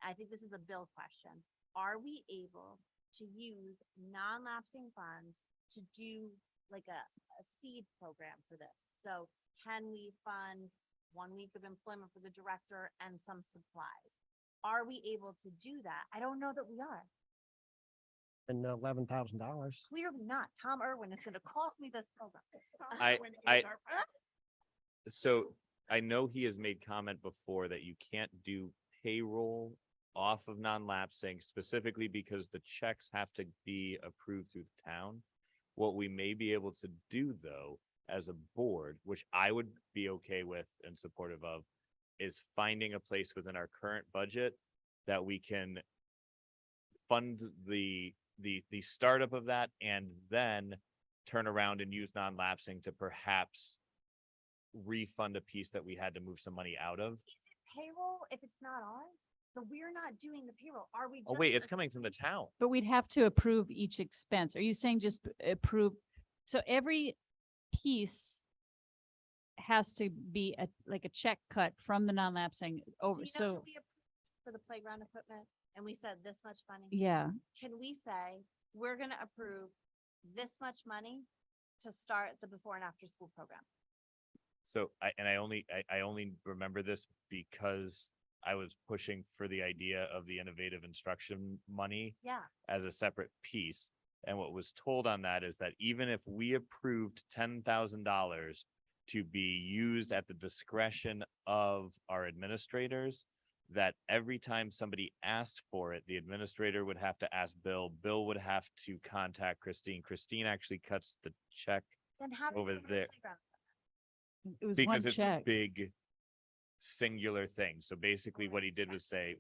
I think this is a bill question. Are we able to use non-lapsing funds to do like a seed program for this? So can we fund 1 week of employment for the director and some supplies? Are we able to do that? I don't know that we are.
And $11,000.
Clearly not. Tom Irwin is gonna cost me this program.
So I know he has made comment before that you can't do payroll off of non-lapsing specifically because the checks have to be approved through the town. What we may be able to do though, as a board, which I would be okay with and supportive of, is finding a place within our current budget that we can fund the startup of that and then turn around and use non-lapsing to perhaps refund a piece that we had to move some money out of.
Is it payroll if it's not ours? So we're not doing the payroll. Are we?
Oh,
just
wait, it's coming from the town.
But we'd have to approve each expense. Are you saying just approve? So every piece has to be like a check cut from the non-lapsing over.
you know
So,
that we approved for the playground equipment and we said this much money?
yeah,
Can we say, we're gonna approve this much money to start the before and after school program?
So I only remember this because I was pushing for the idea of the innovative instruction money
Yeah,
as a separate piece. And what was told on that is that even if we approved $10,000 to be used at the discretion of our administrators, that every time somebody asked for it, the administrator would have to ask Bill. Bill would have to contact Christine. Christine actually cuts the check
Then how?
over there.
It was one
Because it's a
check.
big singular thing. So basically what he did was say,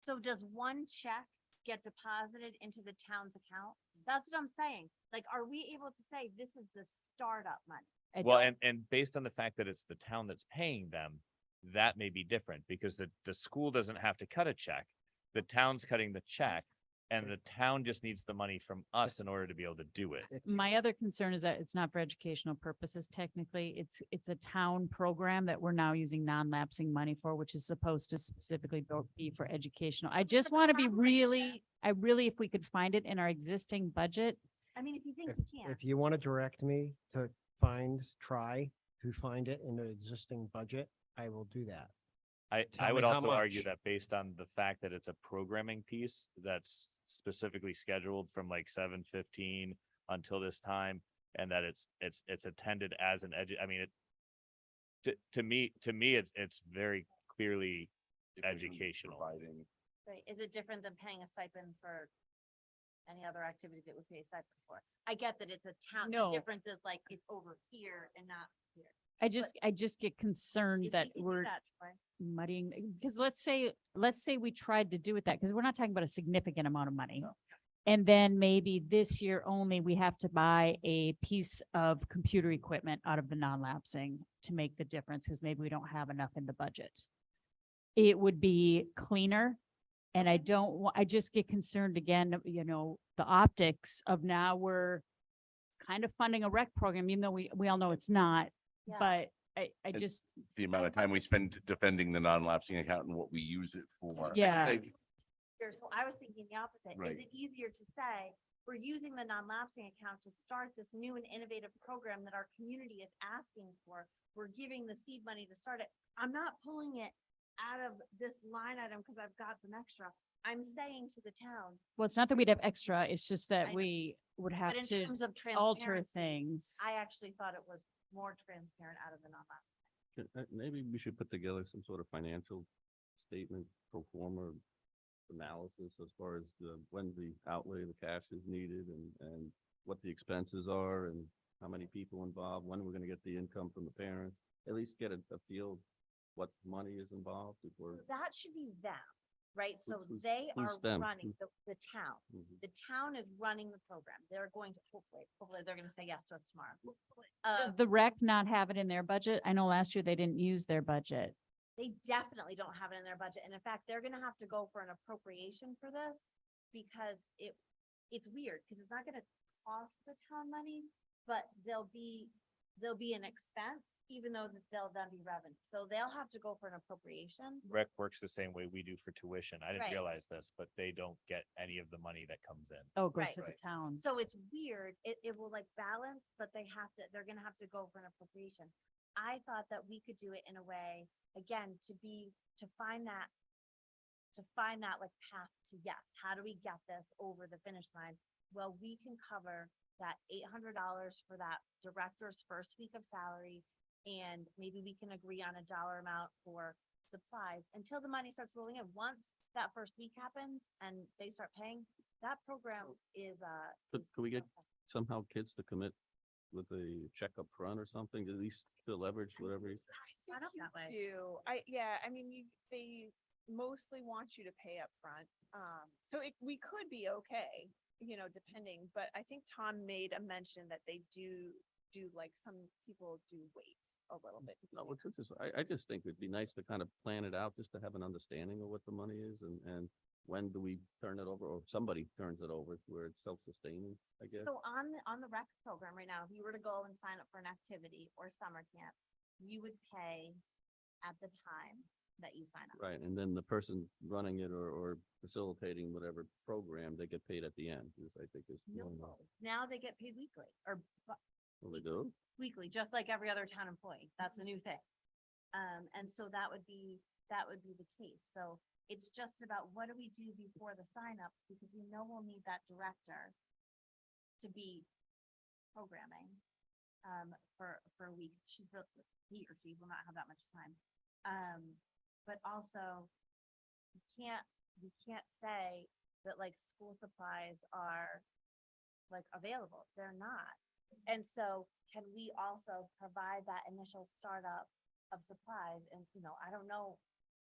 So does one check get deposited into the town's account? That's what I'm saying. Like, are we able to say this is the startup money?
I
well,
don't-
and based on the fact that it's the town that's paying them, that may be different because the school doesn't have to cut a check. The town's cutting the check and the town just needs the money from us in order to be able to do it.
My other concern is that it's not for educational purposes. Technically, it's a town program that we're now using non-lapsing money for, which is supposed to specifically be for educational. I just want to be really, if we could find it in our existing budget.
I mean, if you think
If,
you can.
if you want to direct me to try to find it in the existing budget, I will do that.
I
Tell
would
me how
also argue
much.
that based on the fact that it's a programming piece that's specifically scheduled from like 7:15 until this time, and that it's attended as an I mean, to me, it's very clearly
If we're gonna be
educational.
providing-
Right, is it different than paying a stipend for any other activity that we pay a stipend for? I get that it's a town, the
No.
difference is like it's over here and not here.
I just get concerned
If
that
we can do
we're
that, Troy.
muddying, because let's say we tried to do it that, because we're not talking about a significant amount of money. And then maybe this year only, we have to buy a piece of computer equipment out of the non-lapsing to make the difference, because maybe we don't have enough in the budget. It would be cleaner. And I don't want, I just get concerned again, you know, the optics of now we're kind of funding a rec program, even though we all know it's not,
Yeah.
but I
And-
just,
The amount of time we spend defending the non-lapsing account and what we use it for.
Yeah.
So I was thinking the opposite.
Right.
Is it easier to say, we're using the non-lapsing account to start this new and innovative program that our community is asking for? We're giving the seed money to start it. I'm not pulling it out of this line item because I've got some extra. I'm saying to the town,
well, it's not that we'd have extra, it's just
I
that
know.
we would have
but in
to
terms of
alter
transparency,
things.
I actually thought it was more transparent out of the non-lapsing.
Maybe we should put together some sort of financial statement, pro forma analysis as far as when the outlay of the cash is needed and what the expenses are and how many people involved, when we're gonna get the income from the parents, at least get a feel what money is involved before.
So that should be them, right? So
who's-
they
who's
are
them?
running the town.
Mhm.
The town is running the program. They're going to, hopefully they're gonna say yes to us tomorrow.
Does the rec not have it in their budget? I know last year they didn't use their budget.
They definitely don't have it in their budget. And in fact, they're gonna have to go for an appropriation for this because it's weird, because it's not gonna cost the town money, but there'll be an expense, even though that they'll then be revenue. So they'll have to go for an appropriation.
Rec works the same way we do for tuition. I didn't
Right.
realize this, but they don't get any of the money that comes in.
Oh, it goes
Right.
to the
Right.
town.
So it's weird. It will like balance, but they're gonna have to go for an appropriation. I thought that we could do it in a way, again, to find that like path to yes, how do we get this over the finish line? Well, we can cover that $800 for that director's first week of salary. And maybe we can agree on a dollar amount for supplies until the money starts rolling in. Once that first week happens and they start paying, that program is,
Could we get somehow kids to commit with a check up front or something, at least to leverage whatever he's.
Sign up that way.
Do, I mean, they mostly want you to pay up front. So we could be okay, you know, depending, but I think Tom made a mention that they do like some people do wait a little bit. to
No,
begin.
it's just, I just think it'd be nice to kind of plan it out, just to have an understanding of what the money is and when do we turn it over, or somebody turns it over where it's self-sustaining, I guess.
So on the rec program right now, if you were to go and sign up for an activity or summer camp, you would pay at the time that you sign up.
Right, and then the person running it or facilitating whatever program, they get paid at the end, is I think is.
No, now they get paid weekly or
Well, they do?
weekly, just like every other town employee. That's a new thing. And so that would be the case. So it's just about what do we do before the signups, because we know we'll need that director. to be programming, for a week. He or she will not have that much time. But also, we can't say that like school supplies are like available. They're not. And so can we also provide that initial startup of supplies? And, I don't know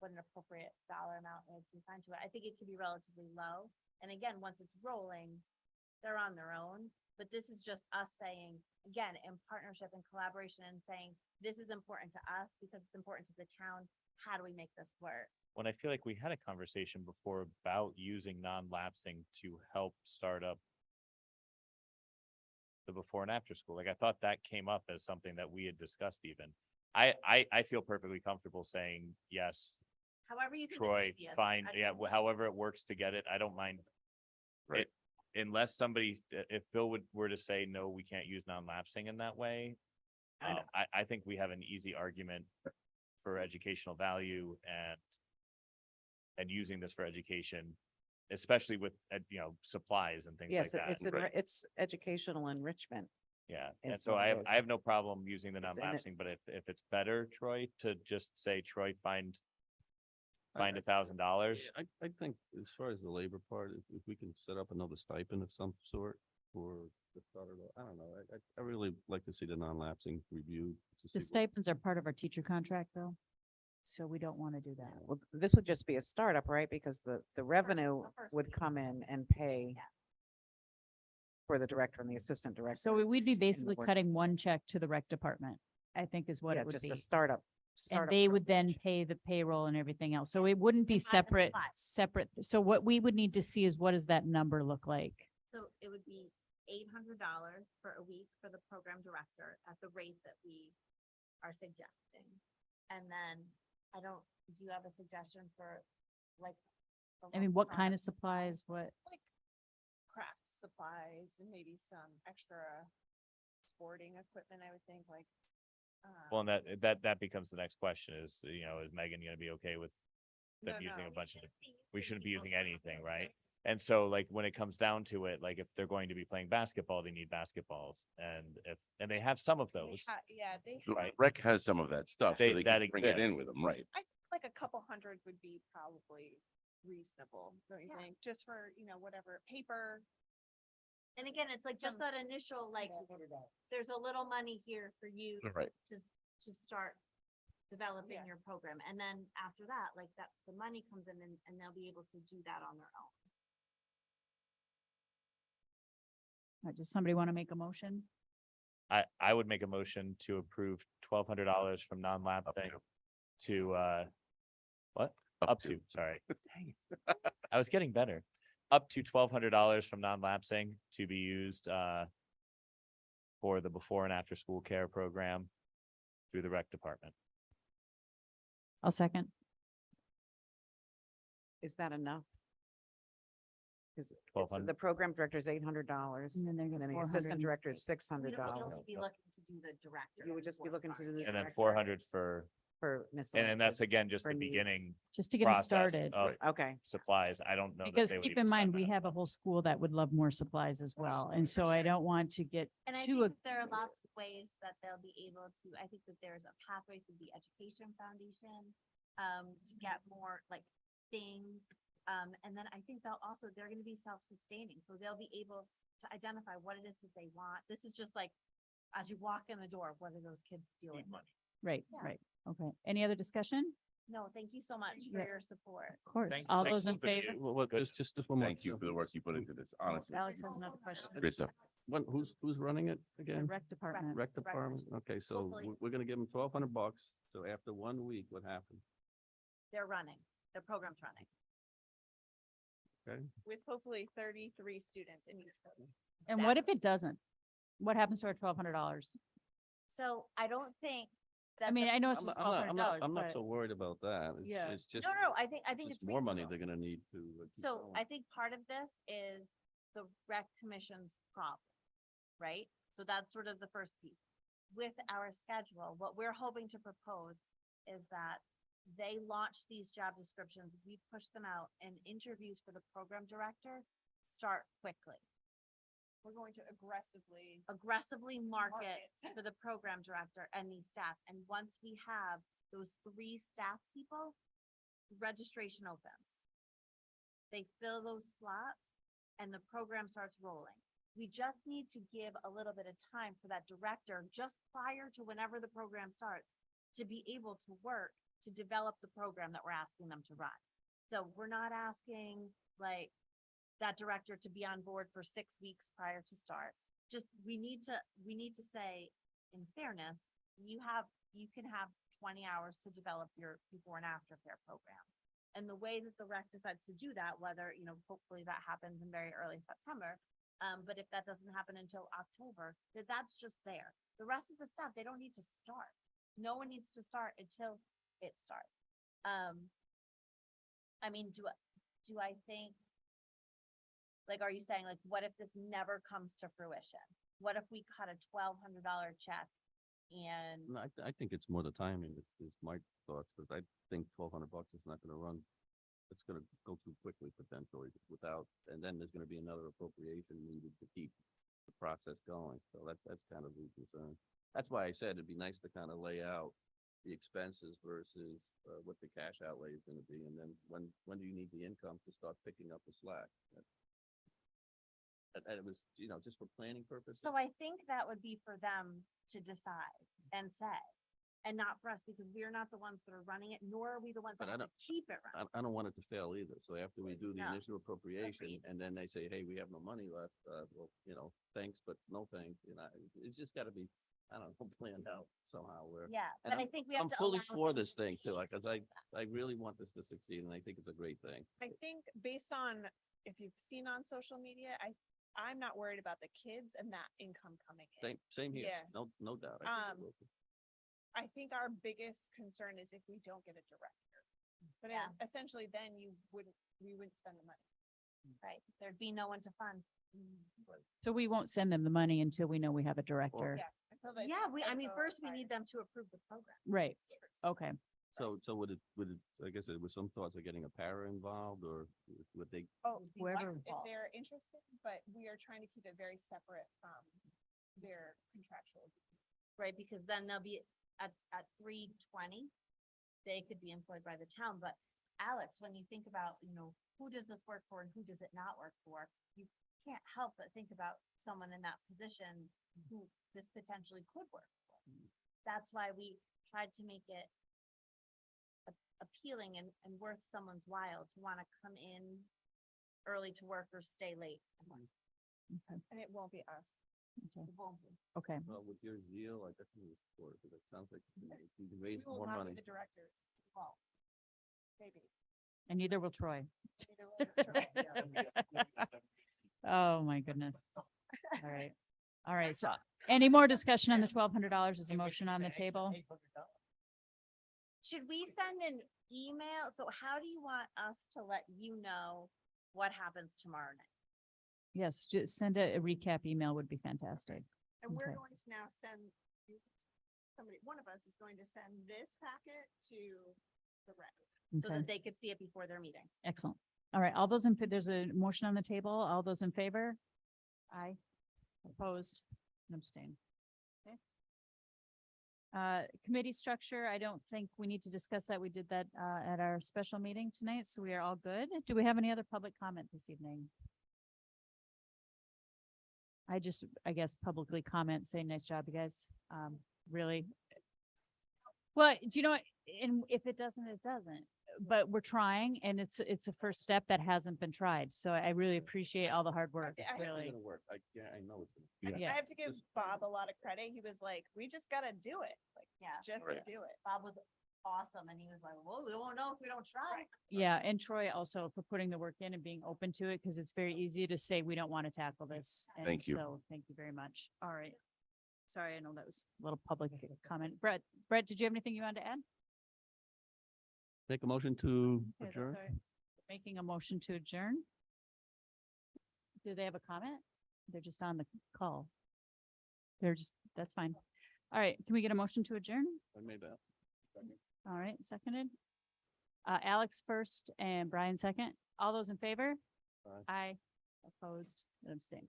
what an appropriate dollar amount is to assign to it. I think it could be relatively low. And again, once it's rolling, they're on their own. But this is just us saying, again, in partnership and collaboration and saying, this is important to us because it's important to the town. How do we make this work?
When I feel like we had a conversation before about using non-lapsing to help start up the before and after school. Like I thought that came up as something that we had discussed even. I feel perfectly comfortable saying, yes,
However you think. it's
Troy,
easiest.
fine.
I
Yeah,
just-
however it works to get it, I don't mind.
Right.
It, unless somebody, if Bill were to say, no, we can't use non-lapsing in that way.
And
I think we have an easy argument for educational value and using this for education, especially with, supplies and things like
Yes,
that.
it's educational enrichment.
Yeah,
is
and so
what
I
it
have,
is.
I have no problem using the
It's in it.
non-lapsing, but if it's better, Troy, to just say, Troy, find
I-
$1,000.
Yeah, I think as far as the labor part, if we can set up another stipend of some sort for the start of, I don't know, I really like to see the non-lapsing review. to
The
see what-
stipends are part of our teacher contract though. So we don't want to do that.
Well, this would just be a startup, right? Because the revenue
first
would
week.
come in and pay
Yeah.
for the director and the assistant director.
So we'd be basically
work.
cutting one check to the rec department, I think is what
Yeah,
it would
just
be.
a startup.
And
startup
they would then
brokerage.
pay the payroll and everything else. So it wouldn't be
And buy the
separate,
supplies.
separate. So what we would need to see is what does that number look like?
So it would be $800 for a week for the program director at the rate that we are suggesting. And then do you have a suggestion for like? the
I mean,
less
what kind of
startup
supplies, what?
Like craft supplies and maybe some extra sporting equipment, I would think, like.
Well, and that becomes the next question is, is Megan gonna be okay with them using a bunch of, we shouldn't be using anything, right? And so like when it comes down to it, like if they're going to be playing basketball, they need basketballs. And they have some of those.
Yeah,
The
Right.
Rec has some of that stuff, so
They-
they
that
can bring it in
exists.
with them, right?
I think like a couple hundred would be probably reasonable, don't you
Yeah.
think? Just for, whatever, paper.
And again, it's like just
Some-
that initial, like, there's a little money here for you
Right.
to start developing
Yeah.
your program. And then after that, like that, the money comes in and they'll be able to do that on their own.
Does somebody want to make a motion?
I would make a motion to approve $1,200 from non-lapsing to, what? Up to, sorry. Dang it. I was getting better. Up to $1,200 from non-lapsing to be used, for the before and after school care program through the rec department.
I'll second.
Is that enough? Because
1,200.
the program director is $800
And then they're
and then
gonna
the
400
assistant
and
director is
We
$600
don't be looking to do the director.
You would just be looking to do the
And then
director
400 for,
for
and
miscellaneous.
that's again, just
for
the
needs.
beginning
just to get them
process
started.
of
Okay,
supplies. I don't know. that
Because
they would
keep
even
in mind,
spend
we
that.
have a whole school that would love more supplies as well. And so I don't want to get
And I
too,
think that there are lots of ways that they'll be able to, I think that there's a pathway through the Education Foundation, to get more like things. And then I think they're gonna be self-sustaining, so they'll be able to identify what it is that they want. This is just like, as you walk in the door, what are those kids dealing with?
right,
Yeah.
right. Okay. Any other discussion?
No, thank you so much for
Yeah.
your support.
Of course.
Thank-
All
thank
those
you
in
for the-
favor?
Well, just one more.
Thank you for the work you put into this, honestly.
Alex has another question.
Great stuff.
Who's running it
The
again?
rec department.
Rec department? Okay, so
Hopefully.
we're gonna give them $1,200. So after 1 week, what happened?
They're running, their program's running.
Okay,
With hopefully 33 students in each program.
And what if it doesn't? What happens to our $1,200?
So I don't think that.
I mean, I know it's
I'm
just
not, I'm not, I'm not,
$1,200,
I'm not
but
so worried about that.
Yeah.
It's just,
No, I think
it's
it's
just more money
reasonable.
they're gonna need to. keep
So
going.
I think part of this is the rec commission's problem, right? So that's sort of the first piece. With our schedule, what we're hoping to propose is that they launch these job descriptions, we push them out, and interviews for the program director start quickly.
We're going to
aggressively market
Market.
for the program director and these staff. And once we have those 3 staff people, registration opens. They fill those slots and the program starts rolling. We just need to give a little bit of time for that director just prior to whenever the program starts to be able to work to develop the program that we're asking them to run. So we're not asking like that director to be on board for 6 weeks prior to start. Just, we need to say, in fairness, you can have 20 hours to develop your before and after care program. And the way that the rec decides to do that, whether, hopefully that happens in very early September. But if that doesn't happen until October, that's just there. The rest of the stuff, they don't need to start. No one needs to start until it starts. I mean, do I think, like, are you saying, like, what if this never comes to fruition? What if we cut a $1,200 check and,
No, I think it's more the timing is my thoughts, because I think $1,200 is not gonna run. It's gonna go too quickly potentially without, and then there's gonna be another appropriation needed to keep the process going. So that's kind of the concern. That's why I said it'd be nice to kind of lay out the expenses versus what the cash outlay is gonna be, and then when do you need the income to start picking up the slack? And it was, just for planning purposes.
so I think that would be for them to decide and say, and not for us, because we're not the ones that are running it, nor are we the ones
But
that
I
have to keep it running.
I don't want it to fail either. So after we do the
No.
initial appropriation
Agreed.
and then they say, hey, we have no money left, well, thanks, but no thanks, it's just gotta be, I don't know, planned out somehow where.
Yeah,
And
but I think we have
I'm
to.
fully
allow
for
them
this
to
thing too,
choose.
because I really want this to succeed and I think it's a great thing.
I think based on, if you've seen on social media, I'm not worried about the kids and that income coming in.
Same here.
Yeah.
No doubt. I think it will be.
I think our biggest concern is if we don't get a director. But
Yeah.
essentially then we wouldn't spend the money.
Right, there'd be no one to fund.
So we won't send them the money until we know we have a director.
Yeah. Until they-
Yeah, I mean,
until
first we
hired.
need them to approve the program.
Right. Okay.
So would it, I guess there was some thoughts of getting a para involved or would they,
Oh,
Whoever
if
involved.
they're interested, but we are trying to keep it very separate from their contractual.
Right, because then they'll be at 320, they could be employed by the town, but Alex, when you think about, who does this work for and who does it not work for? You can't help but think about someone in that position who this potentially could work for. That's why we tried to make it appealing and worth someone's while to want to come in early to work or stay late.
And it won't be us.
Okay.
It won't be.
Okay.
well, with your zeal, I definitely support it, because it sounds like you can
We
raise
will
more
not
money.
be the directors. Well, maybe.
And neither will Troy.
Neither will Troy.
Oh, my goodness. All right. All right. So any more discussion on the $1,200 is a motion on the table?
Should we send an email? So how do you want us to let you know what happens tomorrow night?
Yes, just send a recap email would be fantastic.
And we're
Okay.
going to now send, one of us is going to send this packet to the rep.
So
Okay,
that they could see it before their meeting.
excellent. All right, all those there's a motion on the table. All those in favor? Aye. Opposed and abstain. Okay. Committee structure, I don't think we need to discuss that. We did that at our special meeting tonight, so we are all good. Do we have any other public comment this evening? I guess publicly comment, say nice job, you guys. Really. Well, do you know what? And if it doesn't, it doesn't. But we're trying and it's a first step that hasn't been tried. So I really appreciate all the hard work,
I-
really.
It's gonna work. I know it's gonna.
Yeah.
I have to give Bob a lot of credit. He was like, we just gotta do it, like,
Yeah,
just
Right.
do it.
Bob was awesome and he was like, well, we won't know if we don't try.
Yeah, and Troy also for putting the work in and being open to it, because it's very easy to say, we don't want to tackle this. And
Thank you.
So, thank you very much. All right. Sorry, I know that was a little public comment. Brett, did you have anything you wanted to add?
Make a motion to
Okay,
adjourn?
sorry. Making a motion to adjourn? Do they have a comment? They're just on the call. That's fine. All right, can we get a motion to adjourn?
I made that.
All right, seconded. Alex first and Brian second. All those in favor?
Aye.
Aye. Opposed and abstained.